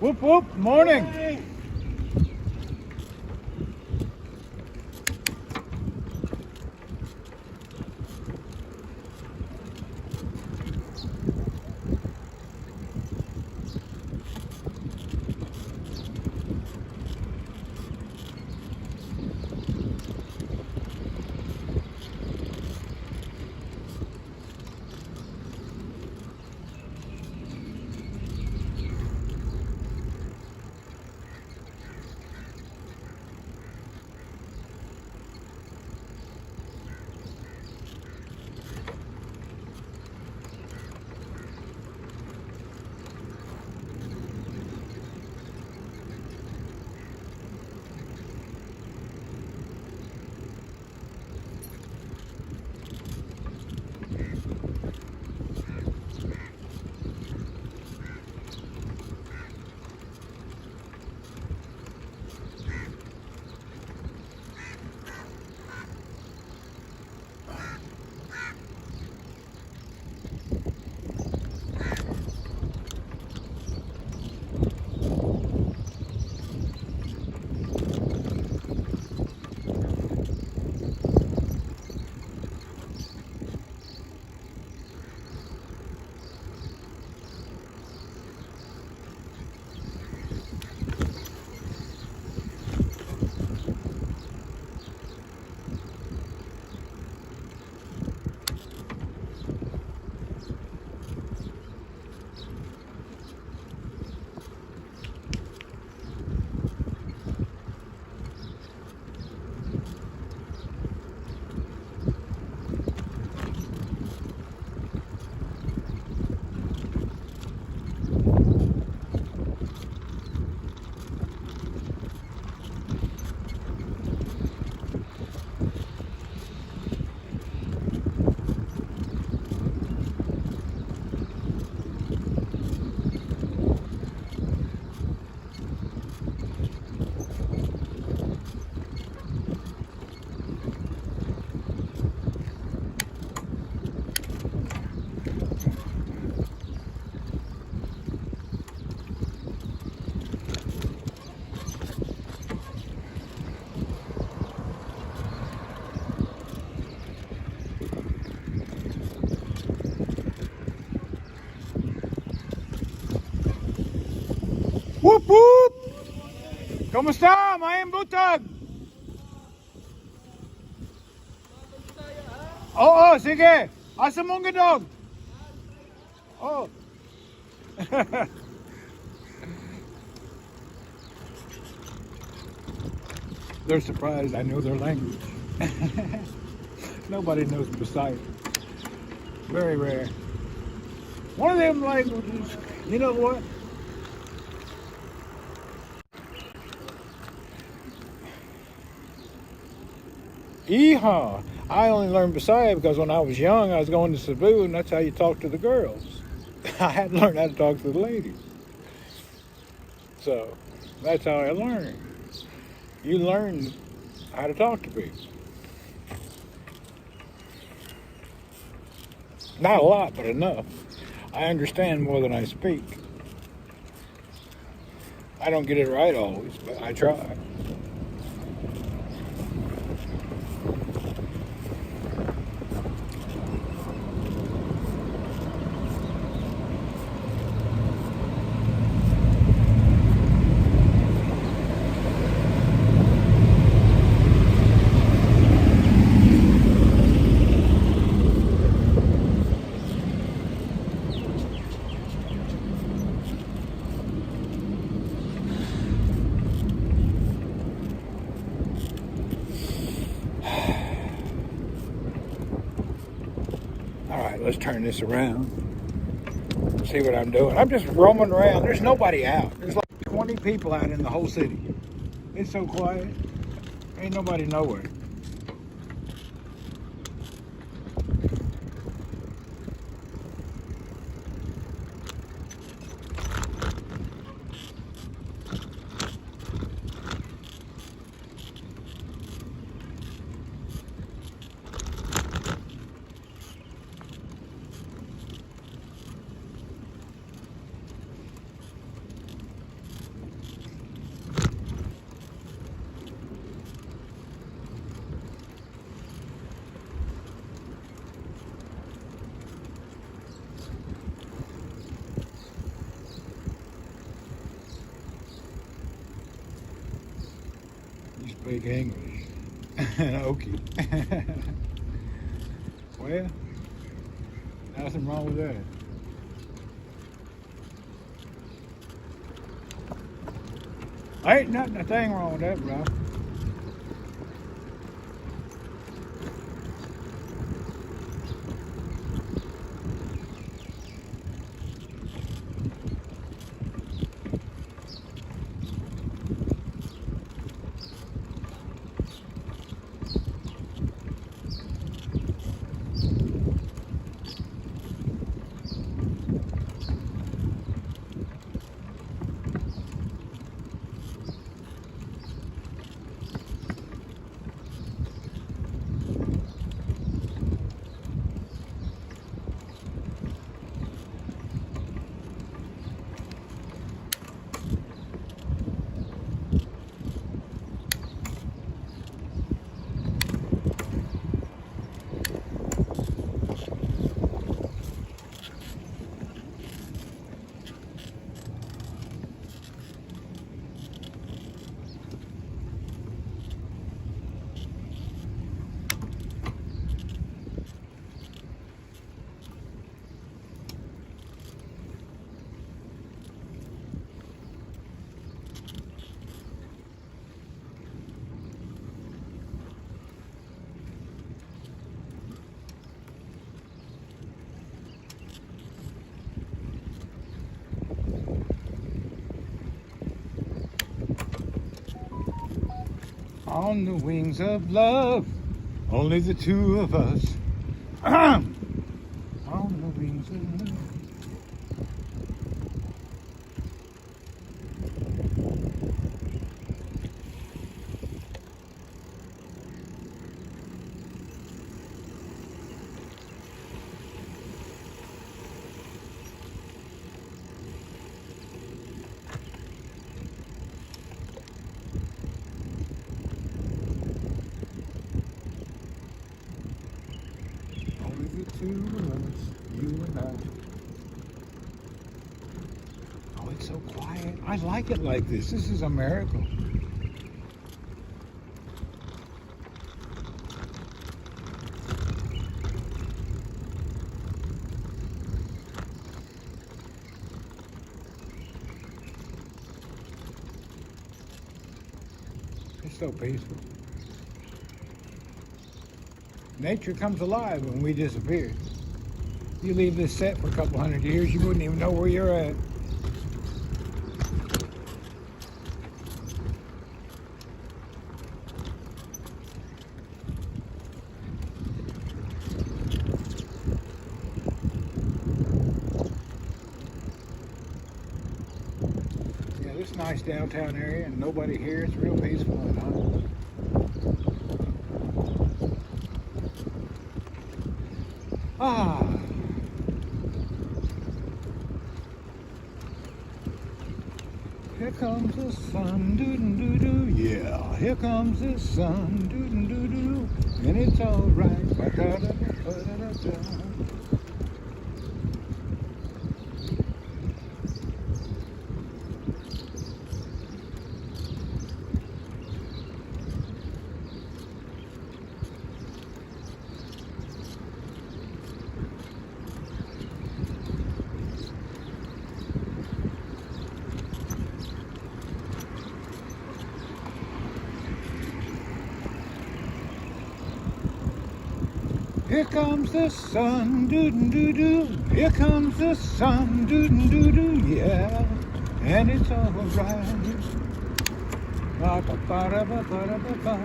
Whoop, whoop, morning. Morning. Whoop, whoop! Kamusta? Mayhem butag! Oo, sige! Asa mong gadog? Oh. They're surprised I know their language. Nobody knows Bisaya. Very rare. One of them languages, you know what? Yeehaw! I only learned Bisaya because when I was young, I was going to Cebu, and that's how you talk to the girls. I had to learn how to talk to the ladies. So, that's how I learned. You learn how to talk to people. Not a lot, but enough. I understand more than I speak. I don't get it right always, but I try. Let's turn this around. See what I'm doing. I'm just roaming around. There's nobody out. There's like 20 people out in the whole city. It's so quiet. Ain't nobody nowhere. Speak English. Okay. Well, nothing wrong with that. Ain't nothing a thing wrong with that, bro. On the wings of love, only the two of us. On the wings of love. Two of us, you and I. Oh, it's so quiet. I like it like this. This is a miracle. It's so peaceful. Nature comes alive when we disappear. You leave this set for a couple hundred years, you wouldn't even know where you're at. Yeah, this nice downtown area and nobody here. It's real peaceful and nice. Ah. Here comes the sun, doo-doo-doo-doo. Yeah, here comes the sun, doo-doo-doo-doo. And it's all right. Ba-da-da-da-da-da-da. Here comes the sun, doo-doo-doo-doo. Here comes the sun, doo-doo-doo-doo, yeah. And it's all right. Ba-ba-ba-da-ba-ba-da-ba-ba.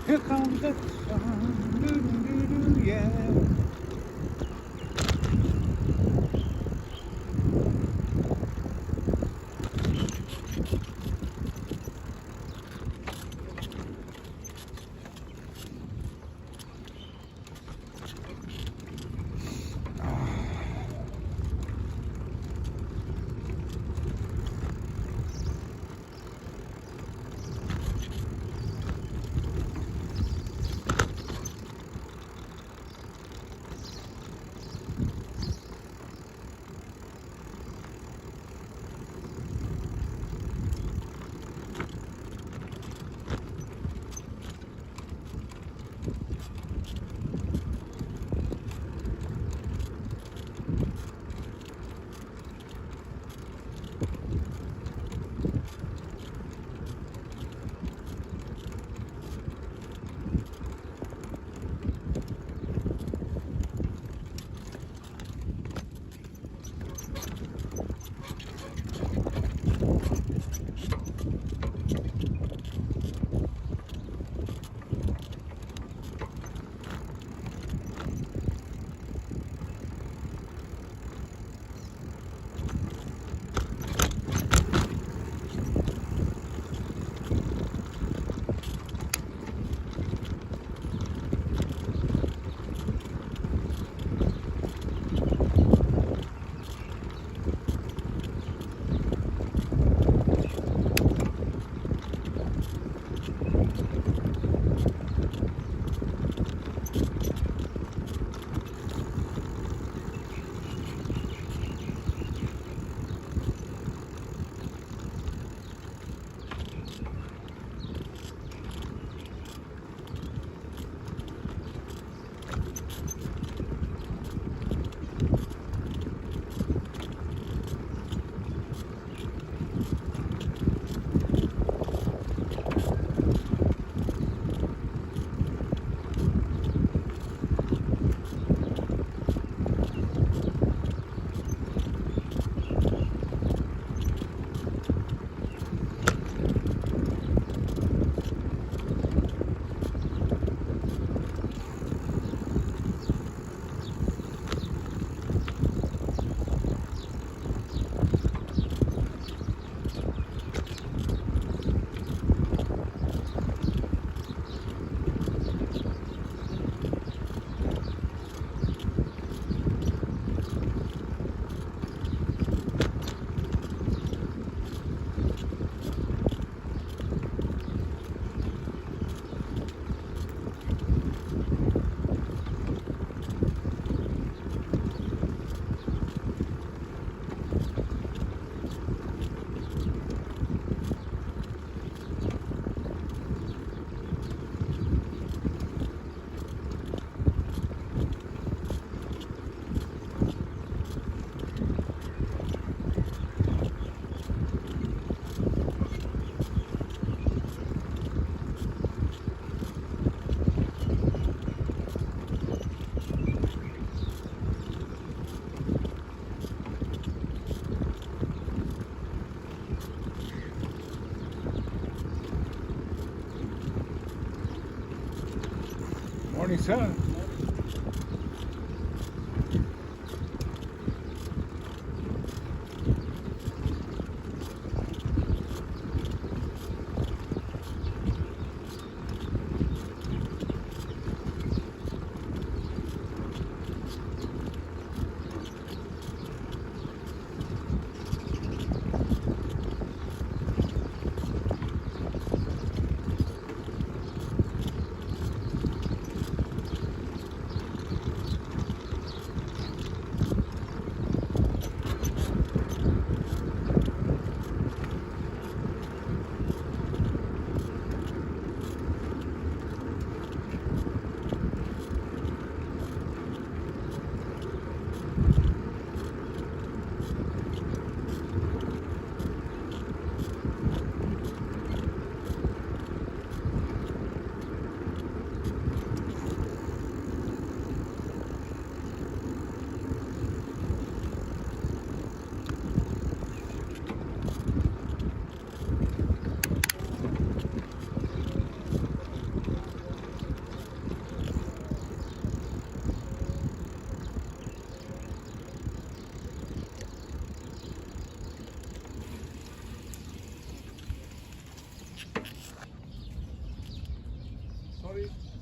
Here comes the sun, doo-doo-doo-doo, yeah. Morning sun.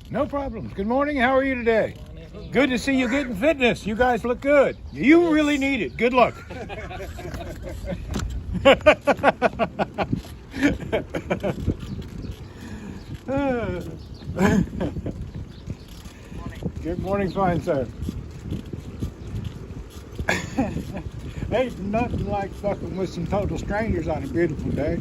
No problem. Good morning. How are you today? Good to see you getting fitness. You guys look good. You really need it. Good luck. Good morning, fine sir. Ain't nothing like fucking with some total strangers on a beautiful day.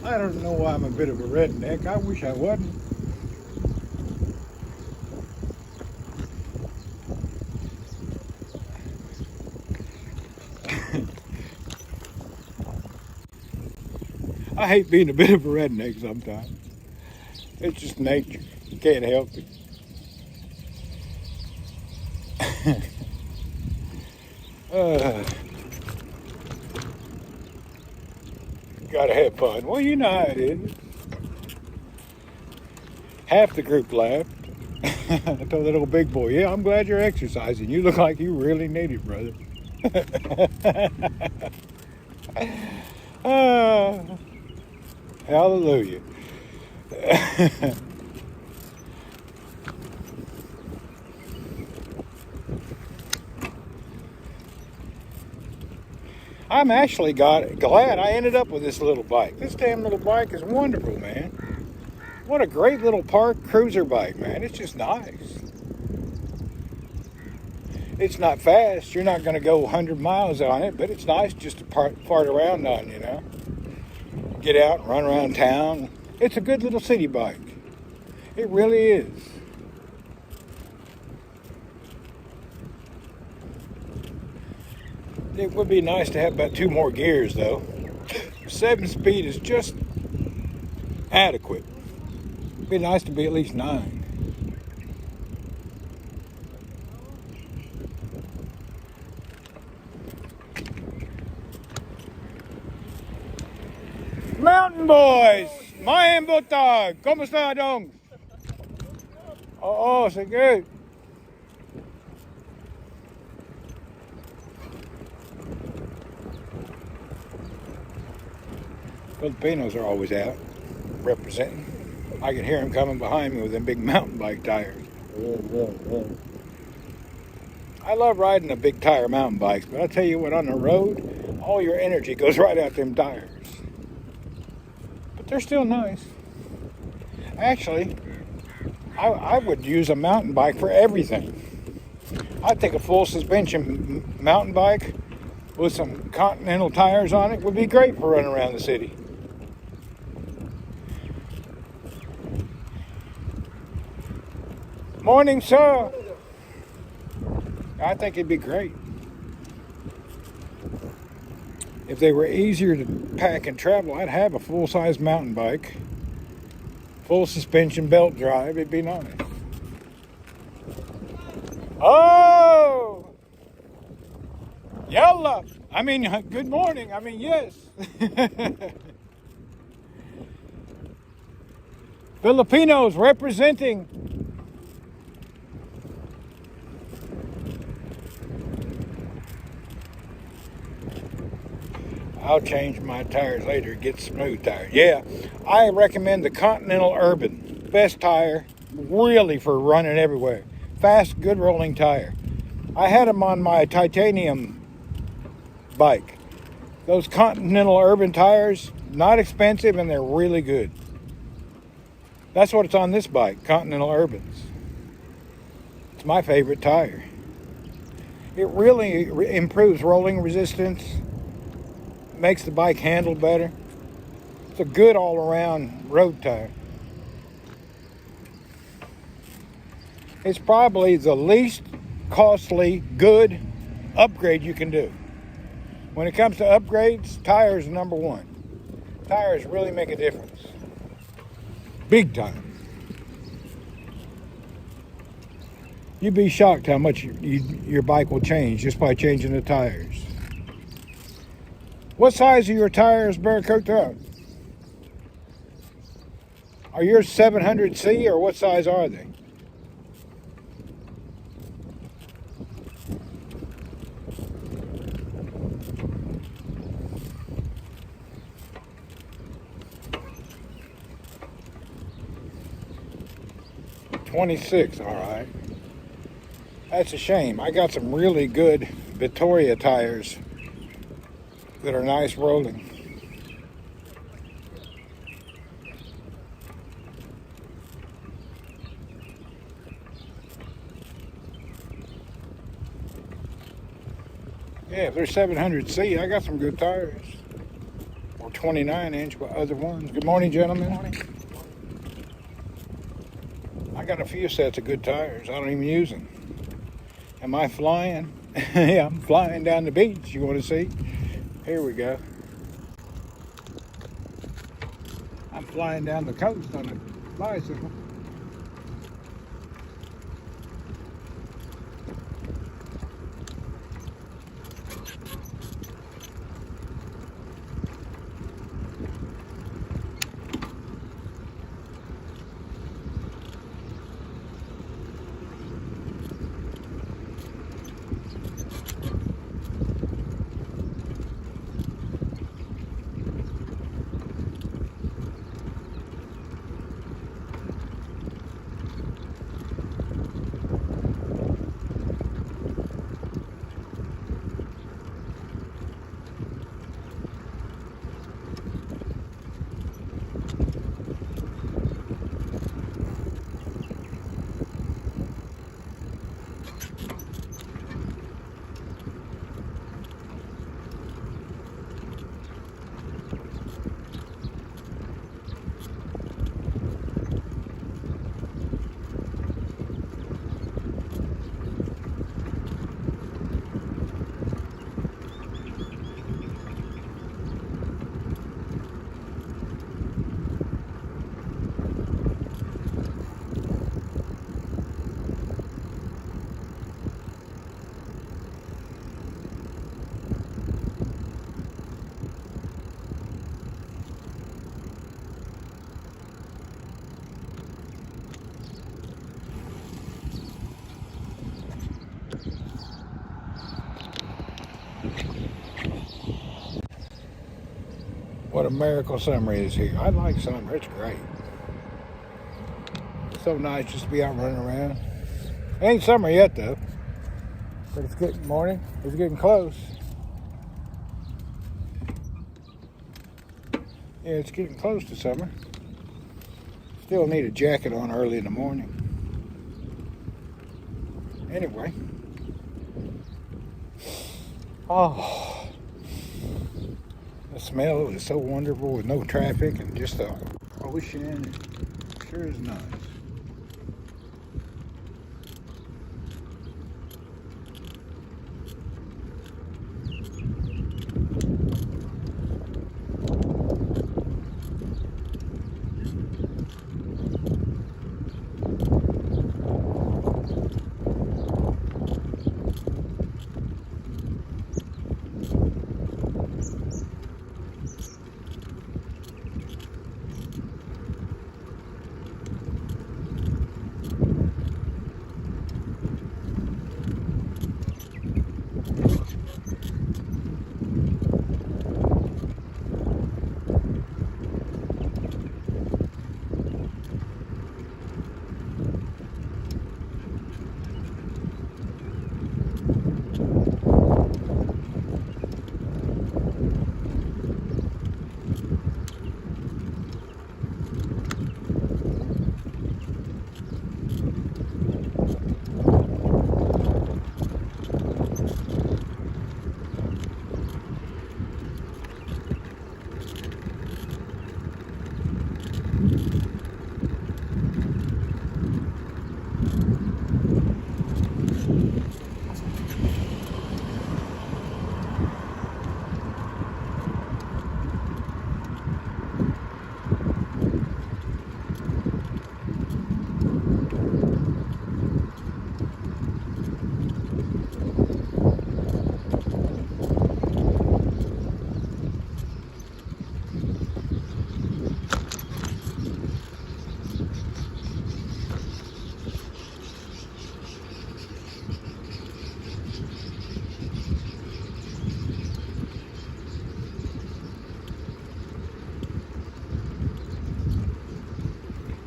I don't know why I'm a bit of a redneck. I wish I wasn't. I hate being a bit of a redneck sometimes. It's just nature. You can't help it. Gotta have fun. Well, you know how it is. Half the group laughed. I told that old big boy, yeah, I'm glad you're exercising. You look like you really need it, brother. Hallelujah. I'm actually glad I ended up with this little bike. This damn little bike is wonderful, man. What a great little park cruiser bike, man. It's just nice. It's not fast. You're not going to go 100 miles on it, but it's nice just to fart around on, you know. Get out and run around town. It's a good little city bike. It really is. It would be nice to have about 2 more gears, though. 7 speed is just adequate. It'd be nice to be at least 9. Mountain boys, mayhem butag, ¿cómo está, dong? Oh, sige. Filipinos are always out representing. I can hear them coming behind me with them big mountain bike tires. I love riding the big tire mountain bikes, but I'll tell you what, on the road, all your energy goes right out them tires. But they're still nice. Actually, I would use a mountain bike for everything. I'd take a full suspension mountain bike with some Continental tires on it. Would be great for running around the city. Morning, sir. I think it'd be great. If they were easier to pack and travel, I'd have a full-size mountain bike. Full suspension belt drive, it'd be nice. Oh! Yalla! I mean, good morning. I mean, yes. Filipinos representing. I'll change my tires later, get smooth tires. Yeah, I recommend the Continental Urban. Best tire, really, for running everywhere. Fast, good rolling tire. I had them on my titanium bike. Those Continental Urban tires, not expensive, and they're really good. That's what it's on this bike, Continental Urbans. It's my favorite tire. It really improves rolling resistance, makes the bike handle better. It's a good all-around road tire. It's probably the least costly, good upgrade you can do. When it comes to upgrades, tires are number one. Tires really make a difference. Big time. You'd be shocked how much your bike will change just by changing the tires. What size are your tires, Barracuda? Are yours 700C or what size are they? 26, all right. That's a shame. I got some really good Vittoria tires that are nice rolling. Yeah, if they're 700C, I got some good tires. Or 29-inch with other ones. Good morning, gentlemen. Good morning. I got a few sets of good tires. I don't even use them. Am I flying? Yeah, I'm flying down the beach. You want to see? Here we go. I'm flying down the coast on a bicycle. What a miracle summer is here. I like summer. It's great. It's so nice just to be out running around. It ain't summer yet, though. But it's getting morning. It's getting close. Yeah, it's getting close to summer. Still need a jacket on early in the morning. Anyway. Oh, the smell is so wonderful with no traffic and just the ocean. It sure is nice.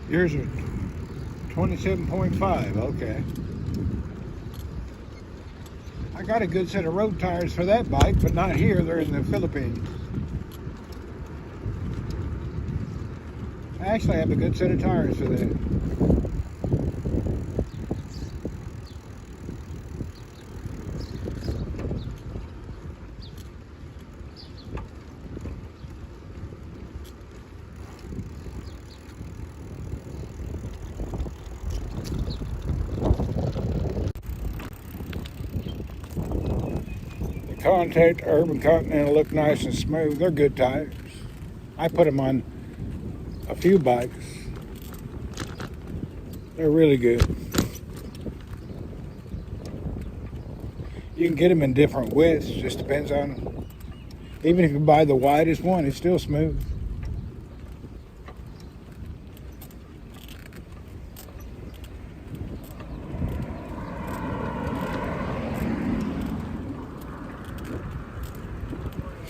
Here's a 27.5, okay. I got a good set of road tires for that bike, but not here. They're in the Philippines. I actually have a good set of tires for that. Contact Urban Continental look nice and smooth. They're good tires. I put them on a few bikes. They're really good. You can get them in different widths. Just depends on. Even if you buy the widest one, it's still smooth.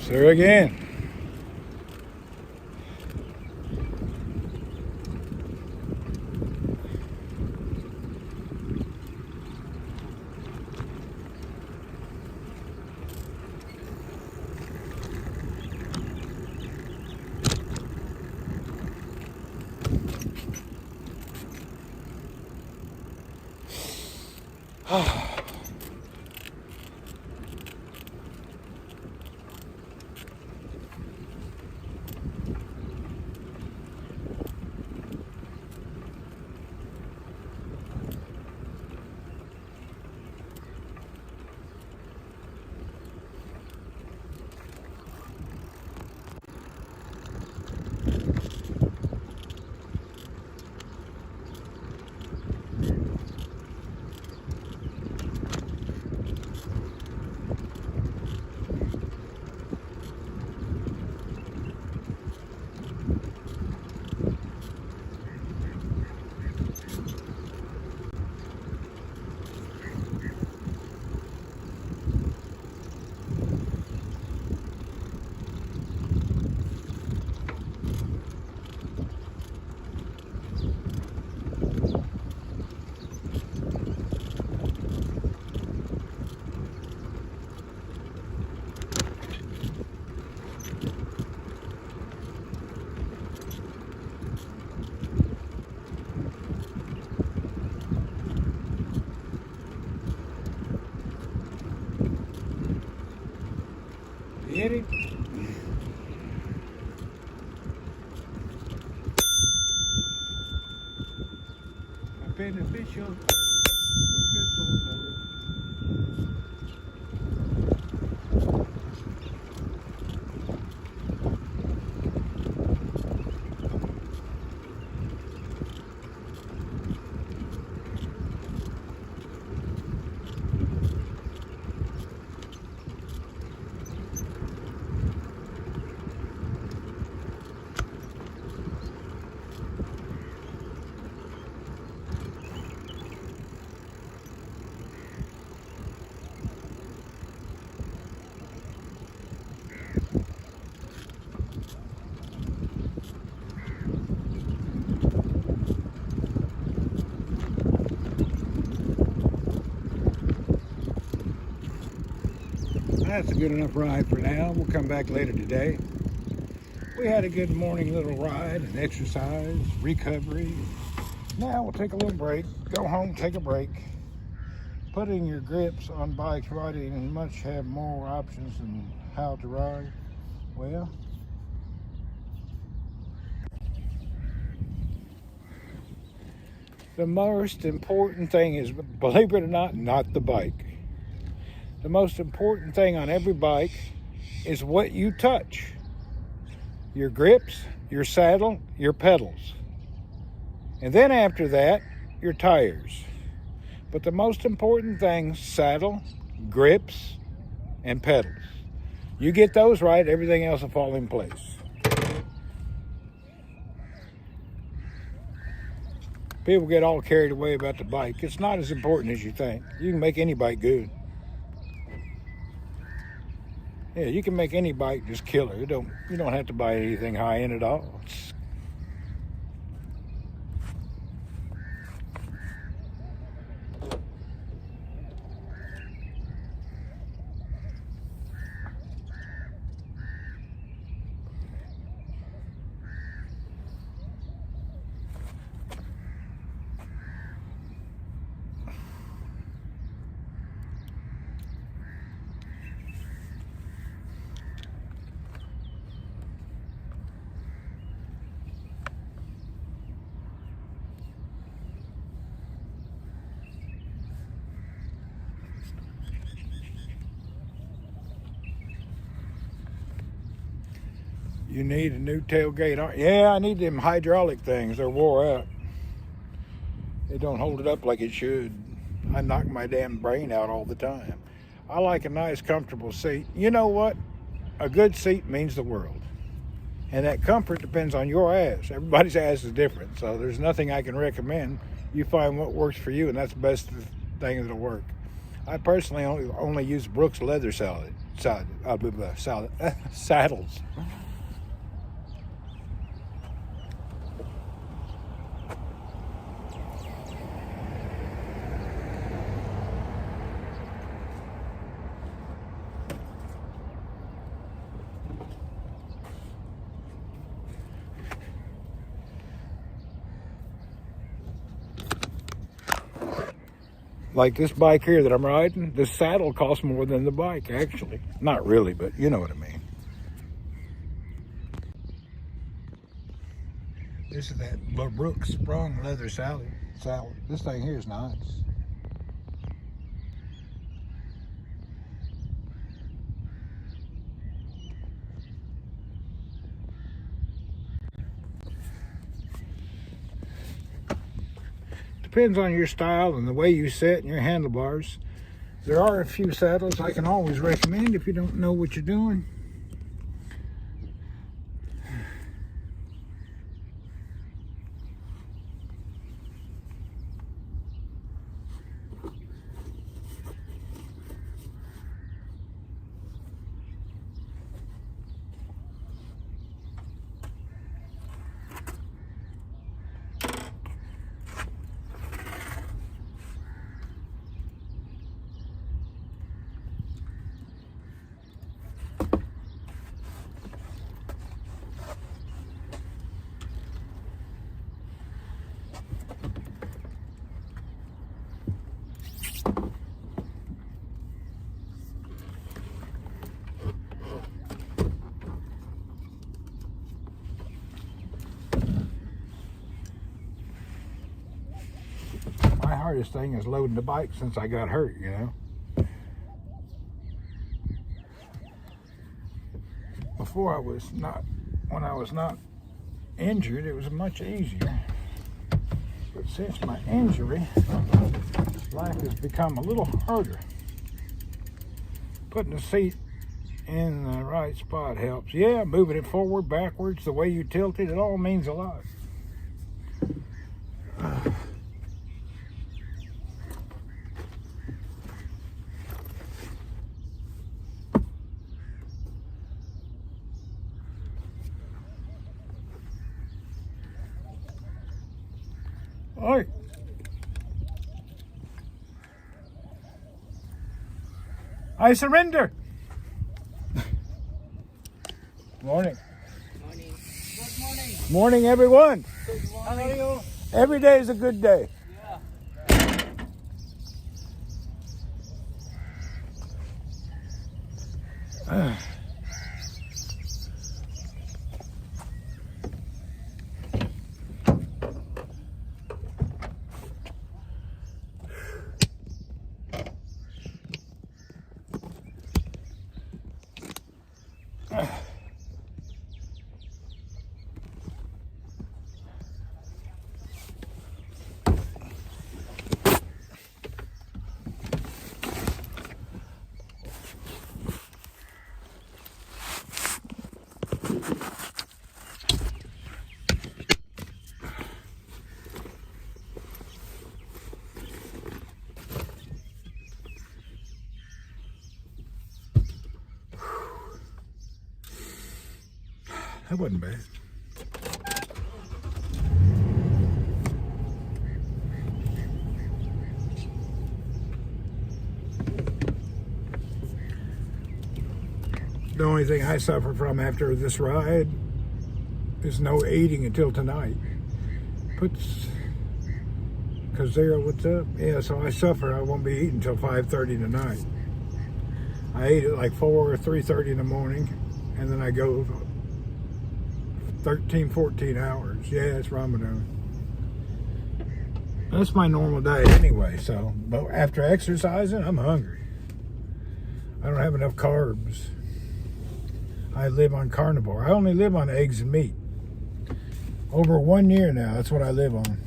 There again. Hit it. Beneficial. That's a good enough ride for now. We'll come back later today. We had a good morning little ride and exercise, recovery. Now we'll take a little break, go home, take a break. Putting your grips on bikes, riding much have more options than how to ride. Well, the most important thing is, believe it or not the bike. The most important thing on every bike is what you touch. Your grips, your saddle, your pedals. And then after that, your tires. But the most important thing, saddle, grips, and pedals. You get those right, everything else will fall in place. People get all carried away about the bike. It's not as important as you think. You can make any bike good. Yeah, you can make any bike just killer. You don't have to buy anything high end at all. You need a new tailgate. Yeah, I need them hydraulic things. They're wore out. They don't hold it up like it should. I knock my damn brain out all the time. I like a nice, comfortable seat. You know what? A good seat means the world. And that comfort depends on your ass. Everybody's ass is different, so there's nothing I can recommend. You find what works for you, and that's the best thing that'll work. I personally only use Brooks leather saddles. Like this bike here that I'm riding, this saddle costs more than the bike, actually. Not really, but you know what I mean. This is that Brooks sprung leather saddle. This thing here is nice. Depends on your style and the way you sit and your handlebars. There are a few saddles I can always recommend if you don't know what you're doing. My hardest thing is loading the bike since I got hurt, you know. Before when I was not injured, it was much easier. But since my injury, life has become a little harder. Putting the seat in the right spot helps. Yeah, moving it forward, backwards, the way you tilt it, it all means a lot. Oi. I surrender. Morning. Morning. Good morning. Morning, everyone. Good morning. How are you? Every day is a good day. Yeah. That wasn't bad. The only thing I suffer from after this ride is no eating until tonight. Because there, what's up? Yeah, so I suffer. I won't be eating until 5:30 tonight. I ate at like 4 or 3:30 in the morning, and then I go 13, 14 hours. Yeah, it's Ramadan. That's my normal diet anyway, so, but after exercising, I'm hungry. I don't have enough carbs. I live on carnivore. I only live on eggs and meat. Over 1 year now, that's what I live on.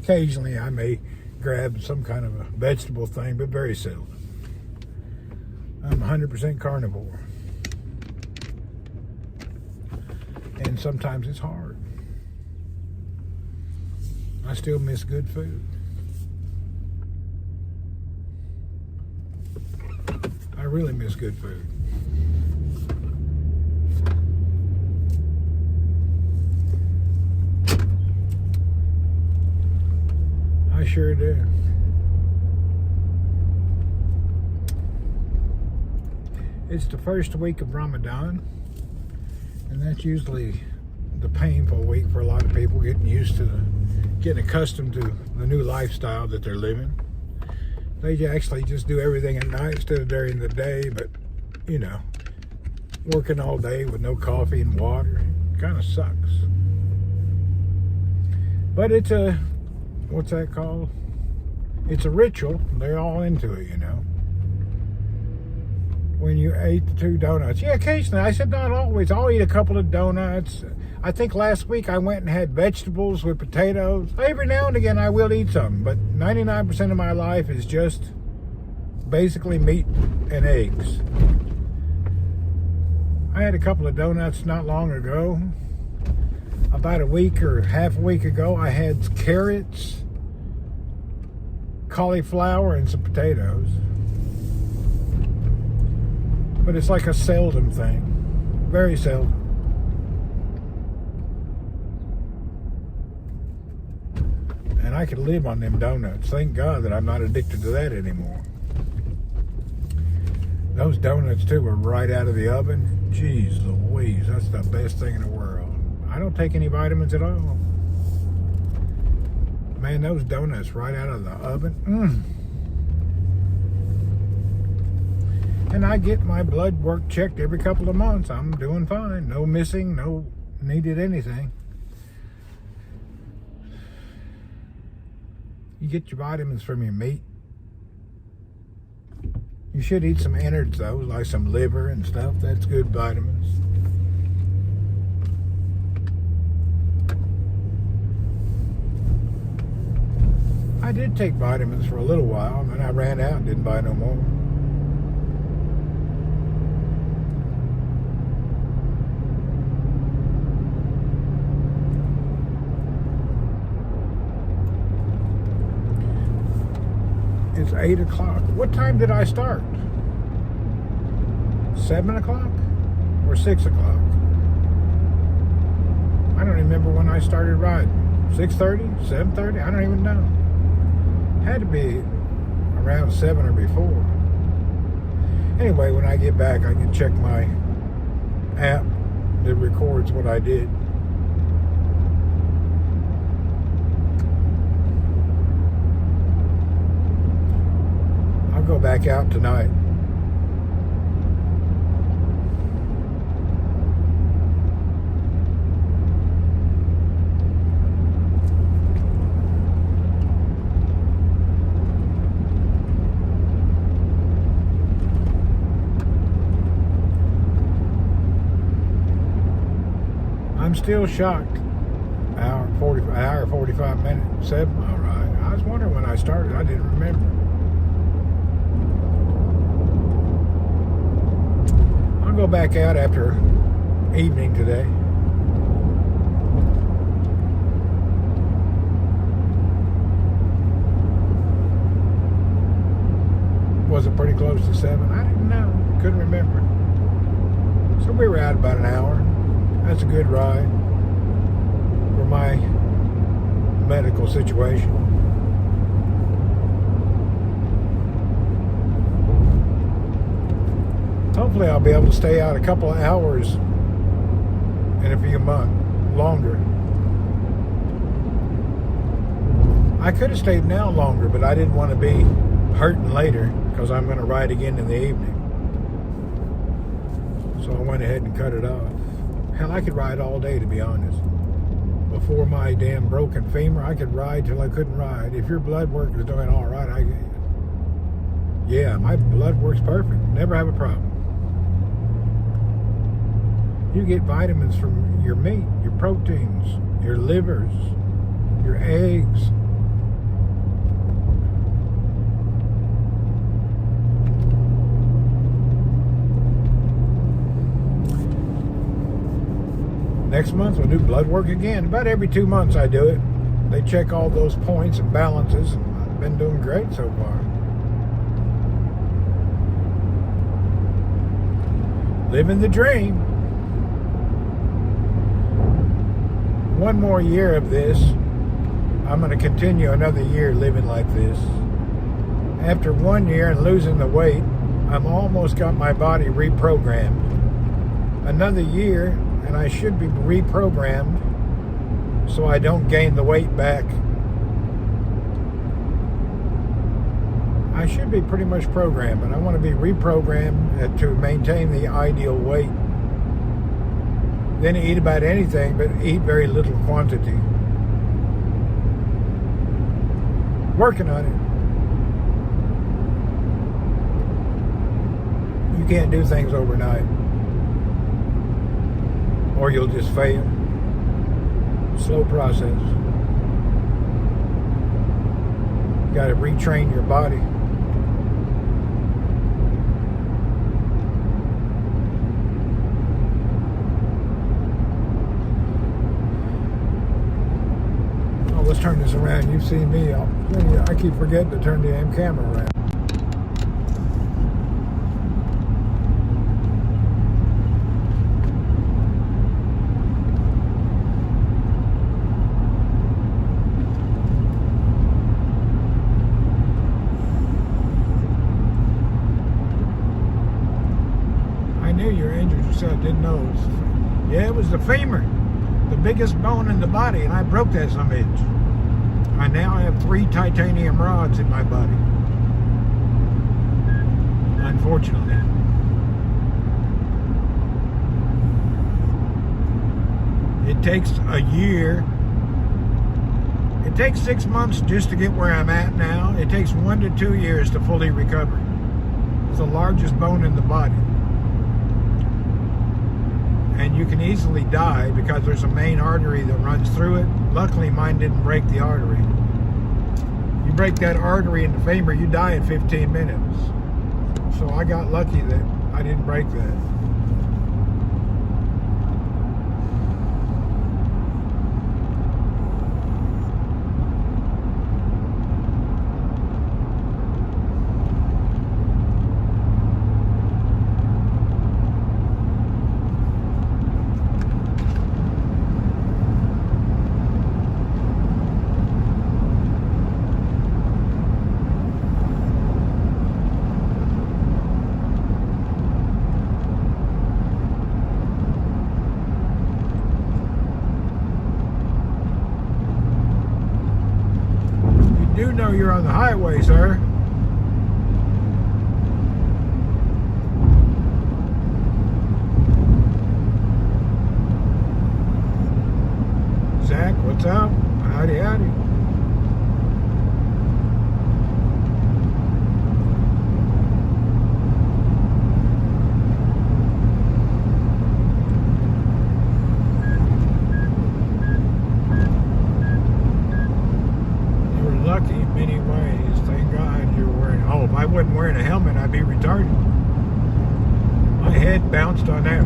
Occasionally I may grab some kind of a vegetable thing, but very seldom. I'm 100% carnivore. And sometimes it's hard. I still miss good food. I really miss good food. I sure do. It's the first week of Ramadan, and that's usually the painful week for a lot of people, getting accustomed to the new lifestyle that they're living. They actually just do everything at night instead of during the day, but you know, working all day with no coffee and water kind of sucks. But it's a, what's that called? It's a ritual. They're all into it, you know. When you ate the 2 donuts. Yeah, occasionally. I said not always. I'll eat a couple of donuts. I think last week I went and had vegetables with potatoes. Every now and again I will eat some, but 99% of my life is just basically meat and eggs. I had a couple of donuts not long ago. About a week or half a week ago, I had carrots, cauliflower, and some potatoes. But it's like a seldom thing. Very seldom. And I could live on them donuts. Thank God that I'm not addicted to that anymore. Those donuts, too, were right out of the oven. Jeez Louise, that's the best thing in the world. I don't take any vitamins at all. Man, those donuts right out of the oven. And I get my blood work checked every couple of months. I'm doing fine. No missing, no needed anything. You get your vitamins from your meat. You should eat some innards, though, like some liver and stuff. That's good vitamins. I did take vitamins for a little while, and then I ran out and didn't buy no more. It's 8 o'clock. What time did I start? 7 o'clock or 6 o'clock? I don't remember when I started riding. 6:30, 7:30, I don't even know. Had to be around 7 or before. Anyway, when I get back, I can check my app that records what I did. I'll go back out tonight. I'm still shocked. Hour 45 minutes. 7. All right. I was wondering when I started. I didn't remember. I'll go back out after evening today. Was it pretty close to 7? I didn't know. Couldn't remember. So we were out about an hour. That's a good ride for my medical situation. Hopefully I'll be able to stay out a couple of hours in a few months longer. I could have stayed now longer, but I didn't want to be hurting later because I'm going to ride again in the evening. So I went ahead and cut it off. Hell, I could ride all day, to be honest. Before my damn broken femur, I could ride till I couldn't ride. If your blood work is doing all right, yeah, my blood works perfect. Never have a problem. You get vitamins from your meat, your proteins, your livers, your eggs. Next month we'll do blood work again. About every 2 months I do it. They check all those points and balances, and I've been doing great so far. Living the dream. One more year of this. I'm going to continue another year living like this. After 1 year and losing the weight, I'm almost got my body reprogrammed. Another year and I should be reprogrammed so I don't gain the weight back. I should be pretty much programmed, but I want to be reprogrammed to maintain the ideal weight. Then eat about anything, but eat very little quantity. Working on it. You can't do things overnight, or you'll just fail. Slow process. You got to retrain your body. Oh, let's turn this around. You've seen me. I keep forgetting to turn the damn camera around. I didn't know. It was the femur, the biggest bone in the body, and I broke that some itch. I now have 3 titanium rods in my body. Unfortunately. It takes a year. It takes 6 months just to get where I'm at now. It takes 1 to 2 years to fully recover. It's the largest bone in the body. And you can easily die because there's a main artery that runs through it. Luckily, mine didn't break the artery. You break that artery in the femur, you die in 15 minutes. So I got lucky that I didn't break that. You know you're on the highway, sir. Zach, what's up? Howdy, howdy. Lucky in many ways. Thank God you're wearing. Oh, if I wasn't wearing a helmet, I'd be retarded. My head bounced on that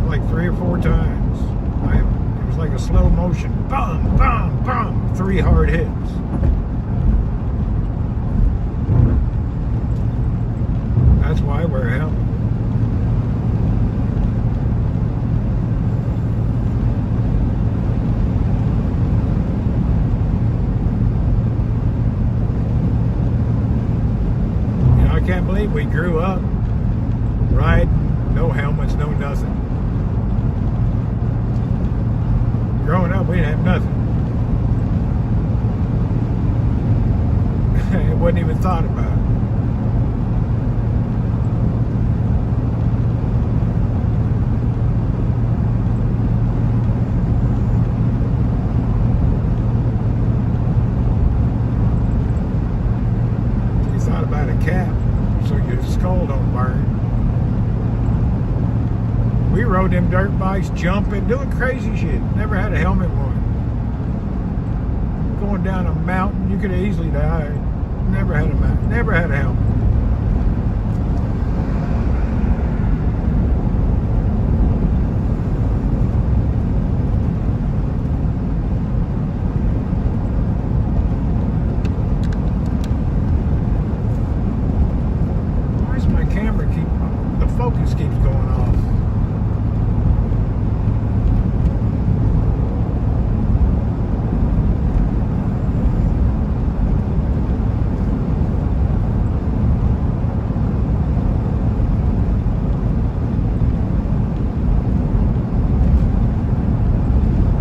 like 3 or 4 times. It was like a slow motion. Bum, bum, bum. 3 hard hits. That's why I wear a helmet. I can't believe we grew up riding, no helmets, no nothing. Growing up, we didn't have nothing. It wasn't even thought about. You thought about a cap so your skull don't burn. We rode rode them dirt bikes, jumping, doing crazy shit. Never had a helmet on. Going down a mountain, you could have easily died. Never had a helmet. The focus keeps going off.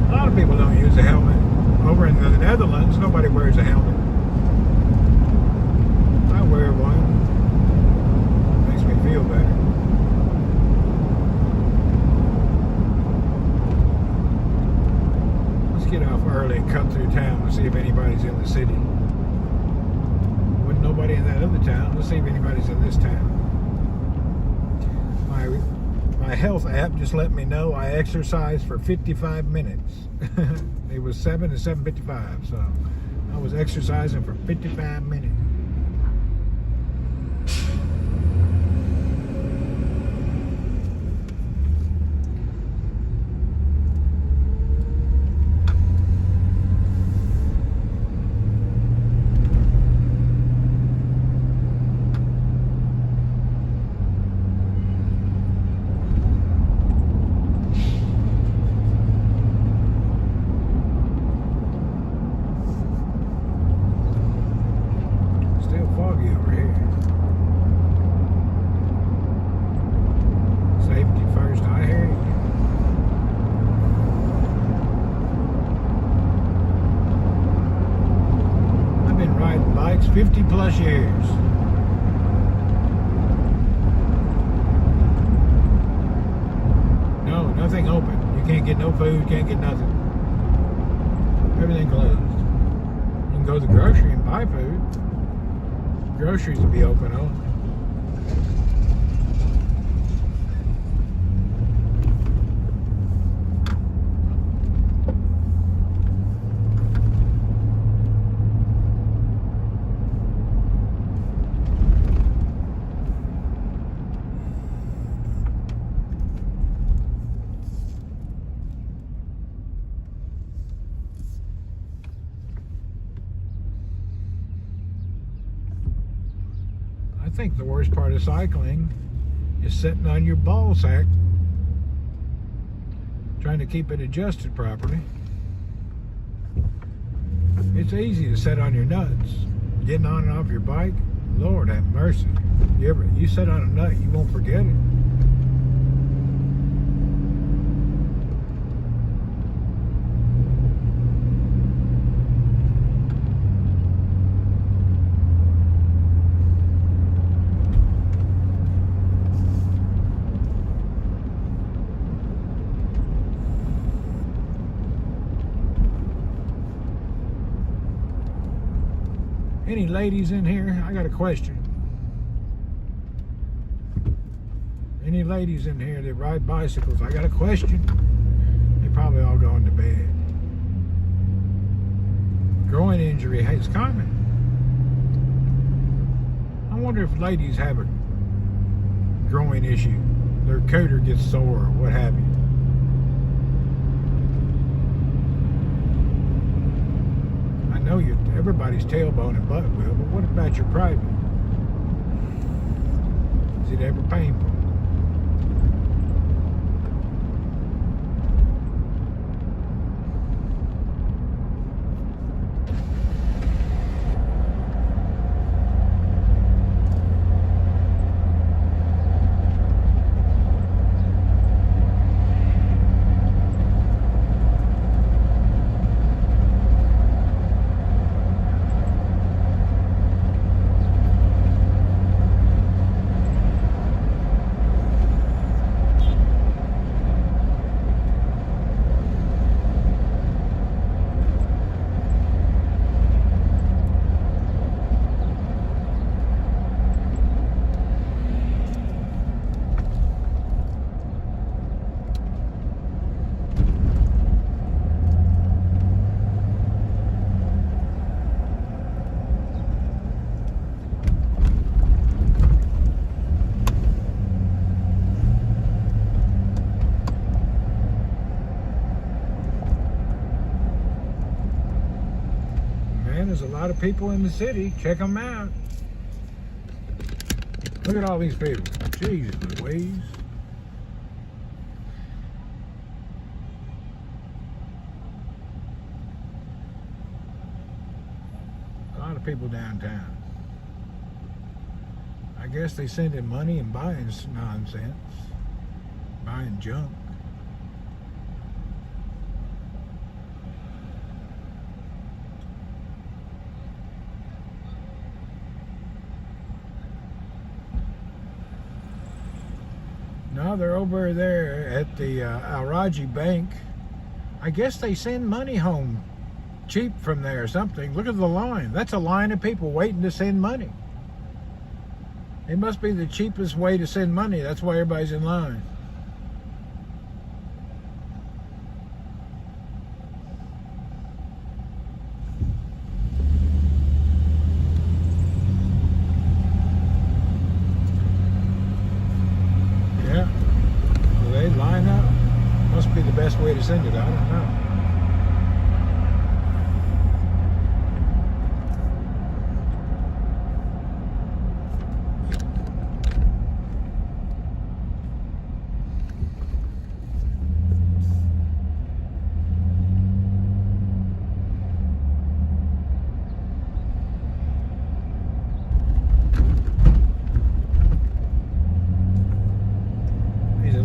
A lot of people don't use a helmet. Over in the Netherlands, nobody wears a helmet. I wear one. Makes me feel better. Get off early and cut through town to see if anybody's in the city. Wasn't nobody in that other town. Let's see if anybody's in this town. My health app just let me know I exercised for 55 minutes. It was 7 to 7:55, so I was exercising for 55 minutes. I've been riding bikes 50 plus years. No, nothing open. You can't get no food, can't get nothing. Everything closed. You can go to the grocery and buy food. Groceries will be open only. I think the worst part of cycling is sitting on your ball sack, trying to keep it adjusted properly. It's easy to sit on your nuts. Getting on and off your bike, Lord have mercy. You sit on a nut, you won't forget it. Any ladies in here? I got a question. Any ladies in here that ride bicycles? I got a question. They probably all gone to bed. Groin injury is common. I wonder if ladies have a groin issue. Their coater gets sore or what have you. I know everybody's tailbone and butt will, but what about your private? Is it ever painful? man. There's a lot of people in the city. Check them out. Look at all these people. Jesus Louise. A lot of people downtown. I guess they sending money and buying nonsense. Buying junk. No, they're over there at the Al-Raji Bank. I guess they send money home cheap from there or something. Look at the line. That's a line of people waiting to send money. It must be the cheapest way to send money. That's why everybody's in line. Yeah. Do they line up? Must be the best way to send it. I don't know.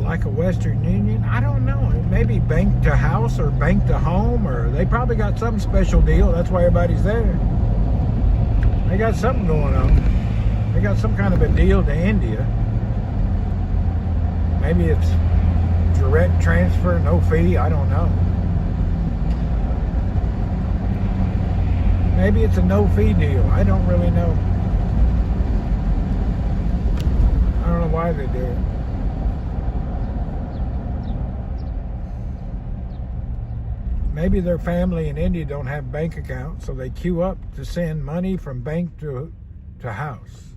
Like a Western Union? I don't know. Maybe bank to house or bank to home, or they probably got some special deal. That's why everybody's there. They got something going on. They got some kind of a deal to India. Maybe it's direct transfer, no fee. I don't know. Maybe it's a no fee deal. I don't really know. I don't know why they do it. Maybe their family in India don't have bank accounts, so they queue up to send money from bank to house.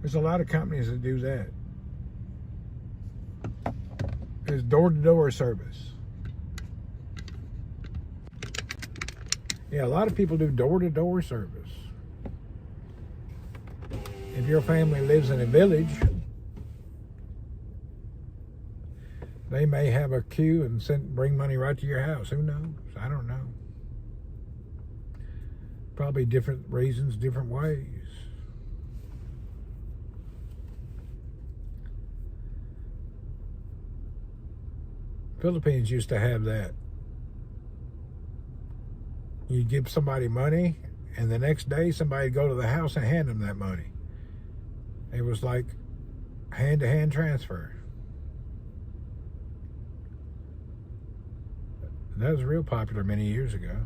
There's a lot of companies that do that. There's door-to-door service. Yeah, a lot of people do door-to-door service. If your family lives in a village, they may have a queue and bring money right to your house. Who knows? I don't know. Probably different reasons, different ways. Philippines used to have that. You'd give somebody money, and the next day somebody'd go to the house and hand them that money. It was like hand-to-hand transfer. That was real popular many years ago.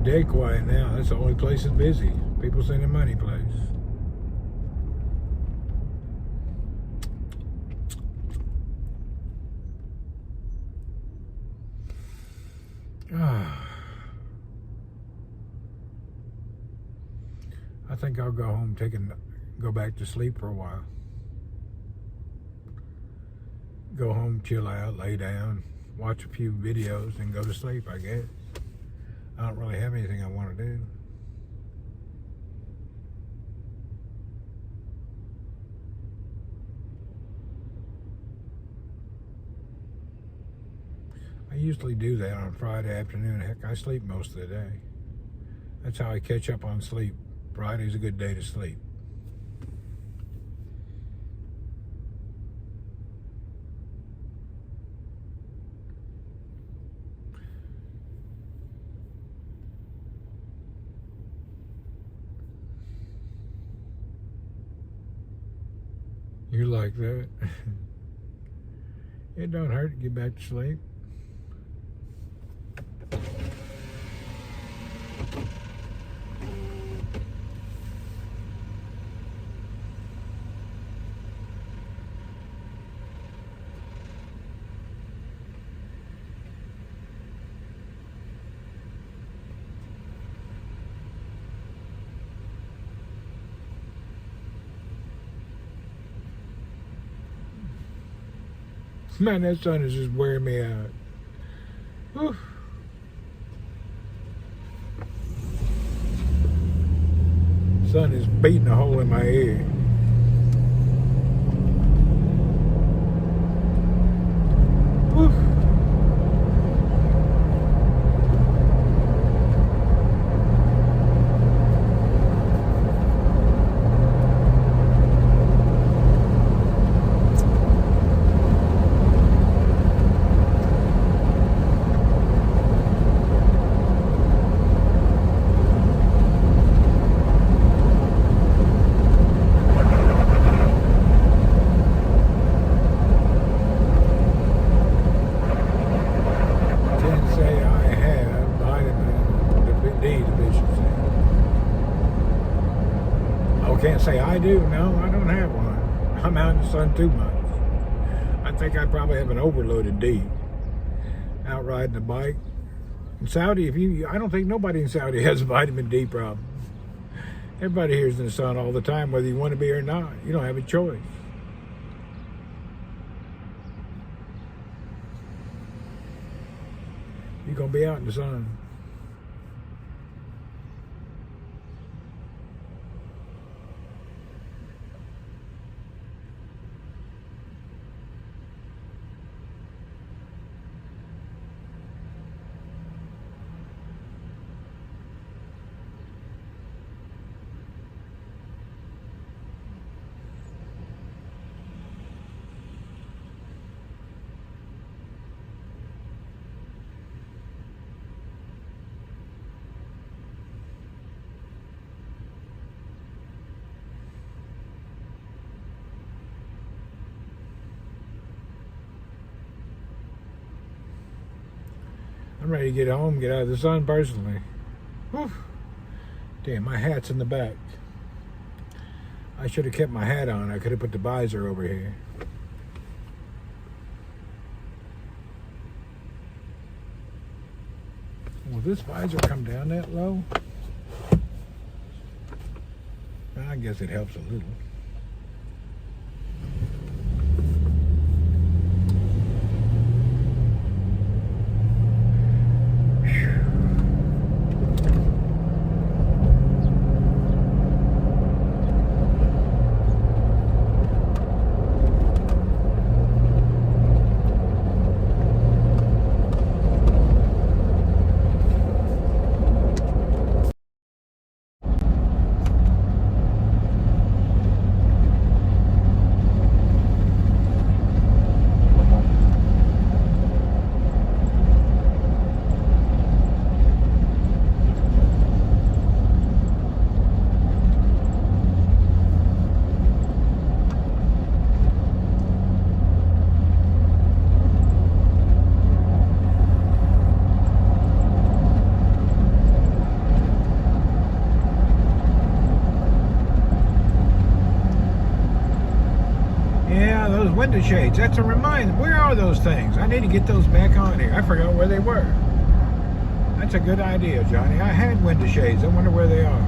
Dead quiet now. That's the only place that's busy. People sending money place. I think I'll go home, go back to sleep for a while. Go home, chill out, lay down, watch a few videos, and go to sleep, I guess. I don't really have anything I want to do. I usually do that on Friday afternoon. Heck, I sleep most of the day. That's how I catch up on sleep. Friday's a good day to sleep. You like that? It don't hurt to get back to sleep. Man, that sun is just wearing me out. Whew. Sun is beating a hole in my head. Whew. Can't say I do. No, I don't have one. I'm out in the sun too much. I think I probably have an overloaded D. Out riding a bike. In Saudi, I don't think nobody in Saudi has a vitamin D problem. Everybody here's in the sun all the time, whether you want to be or not. You don't have a choice. You're gonna be out in the sun. I'm ready to get home, get out of the sun personally. Whew. Damn, my hat's in the back. I should have kept my hat on. I could have put the visor over here. Will this visor come down that low? I guess it helps a little. Window shades. That's a reminder. Where are those things? I need to get those back on here. I forgot where they were. That's a good idea, Johnny. I had window shades. I wonder where they are.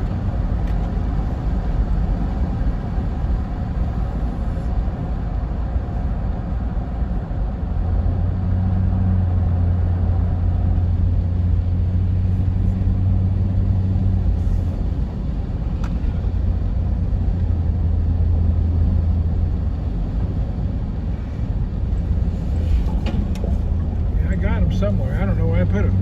Somewhere. I don't know where I put them.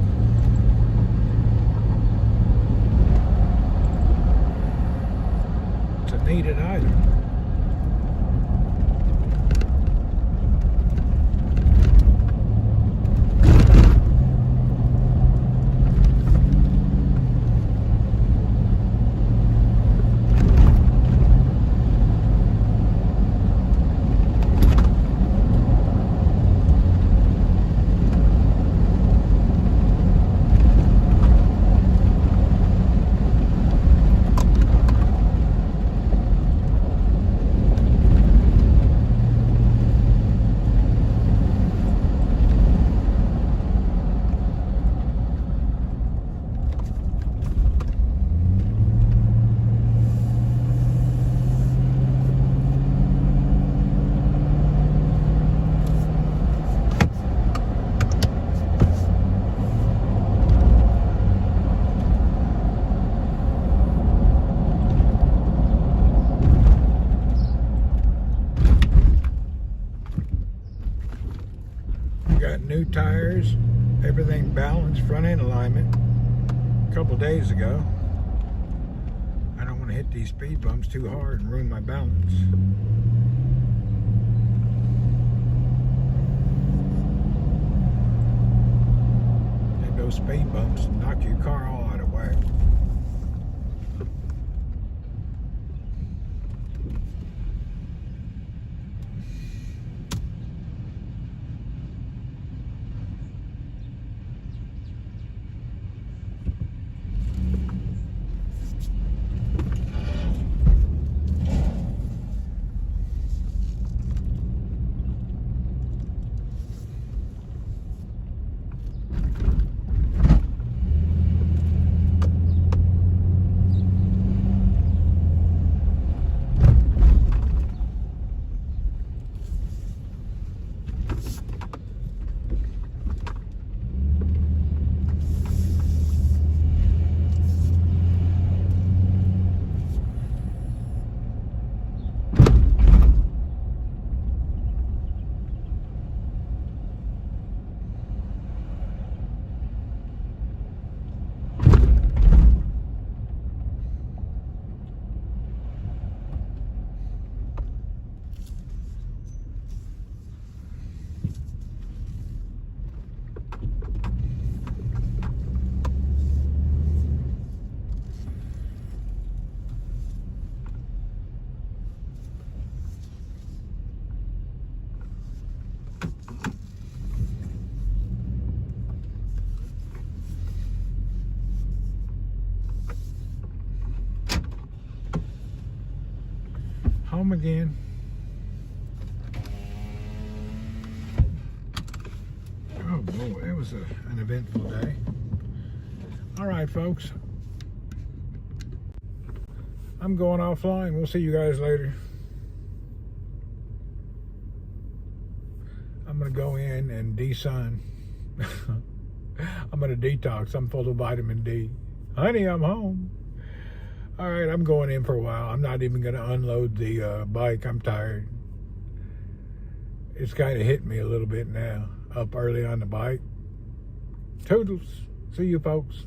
new tires, everything balanced, front end alignment a couple days ago. I don't want to hit these speed bumps too hard and ruin my balance. And those speed bumps knock your car all out of whack. Home again. Oh boy, it was an eventful day. All right, folks. I'm going offline. We'll see you guys later. I'm going to go in and de-sun. I'm going to detox. I'm full of vitamin D. Honey, I'm home. All right, I'm going in for a while. I'm not even going to unload the bike. I'm tired. It's kind of hit me a little bit now, up early on the bike. Toodles. See you, folks.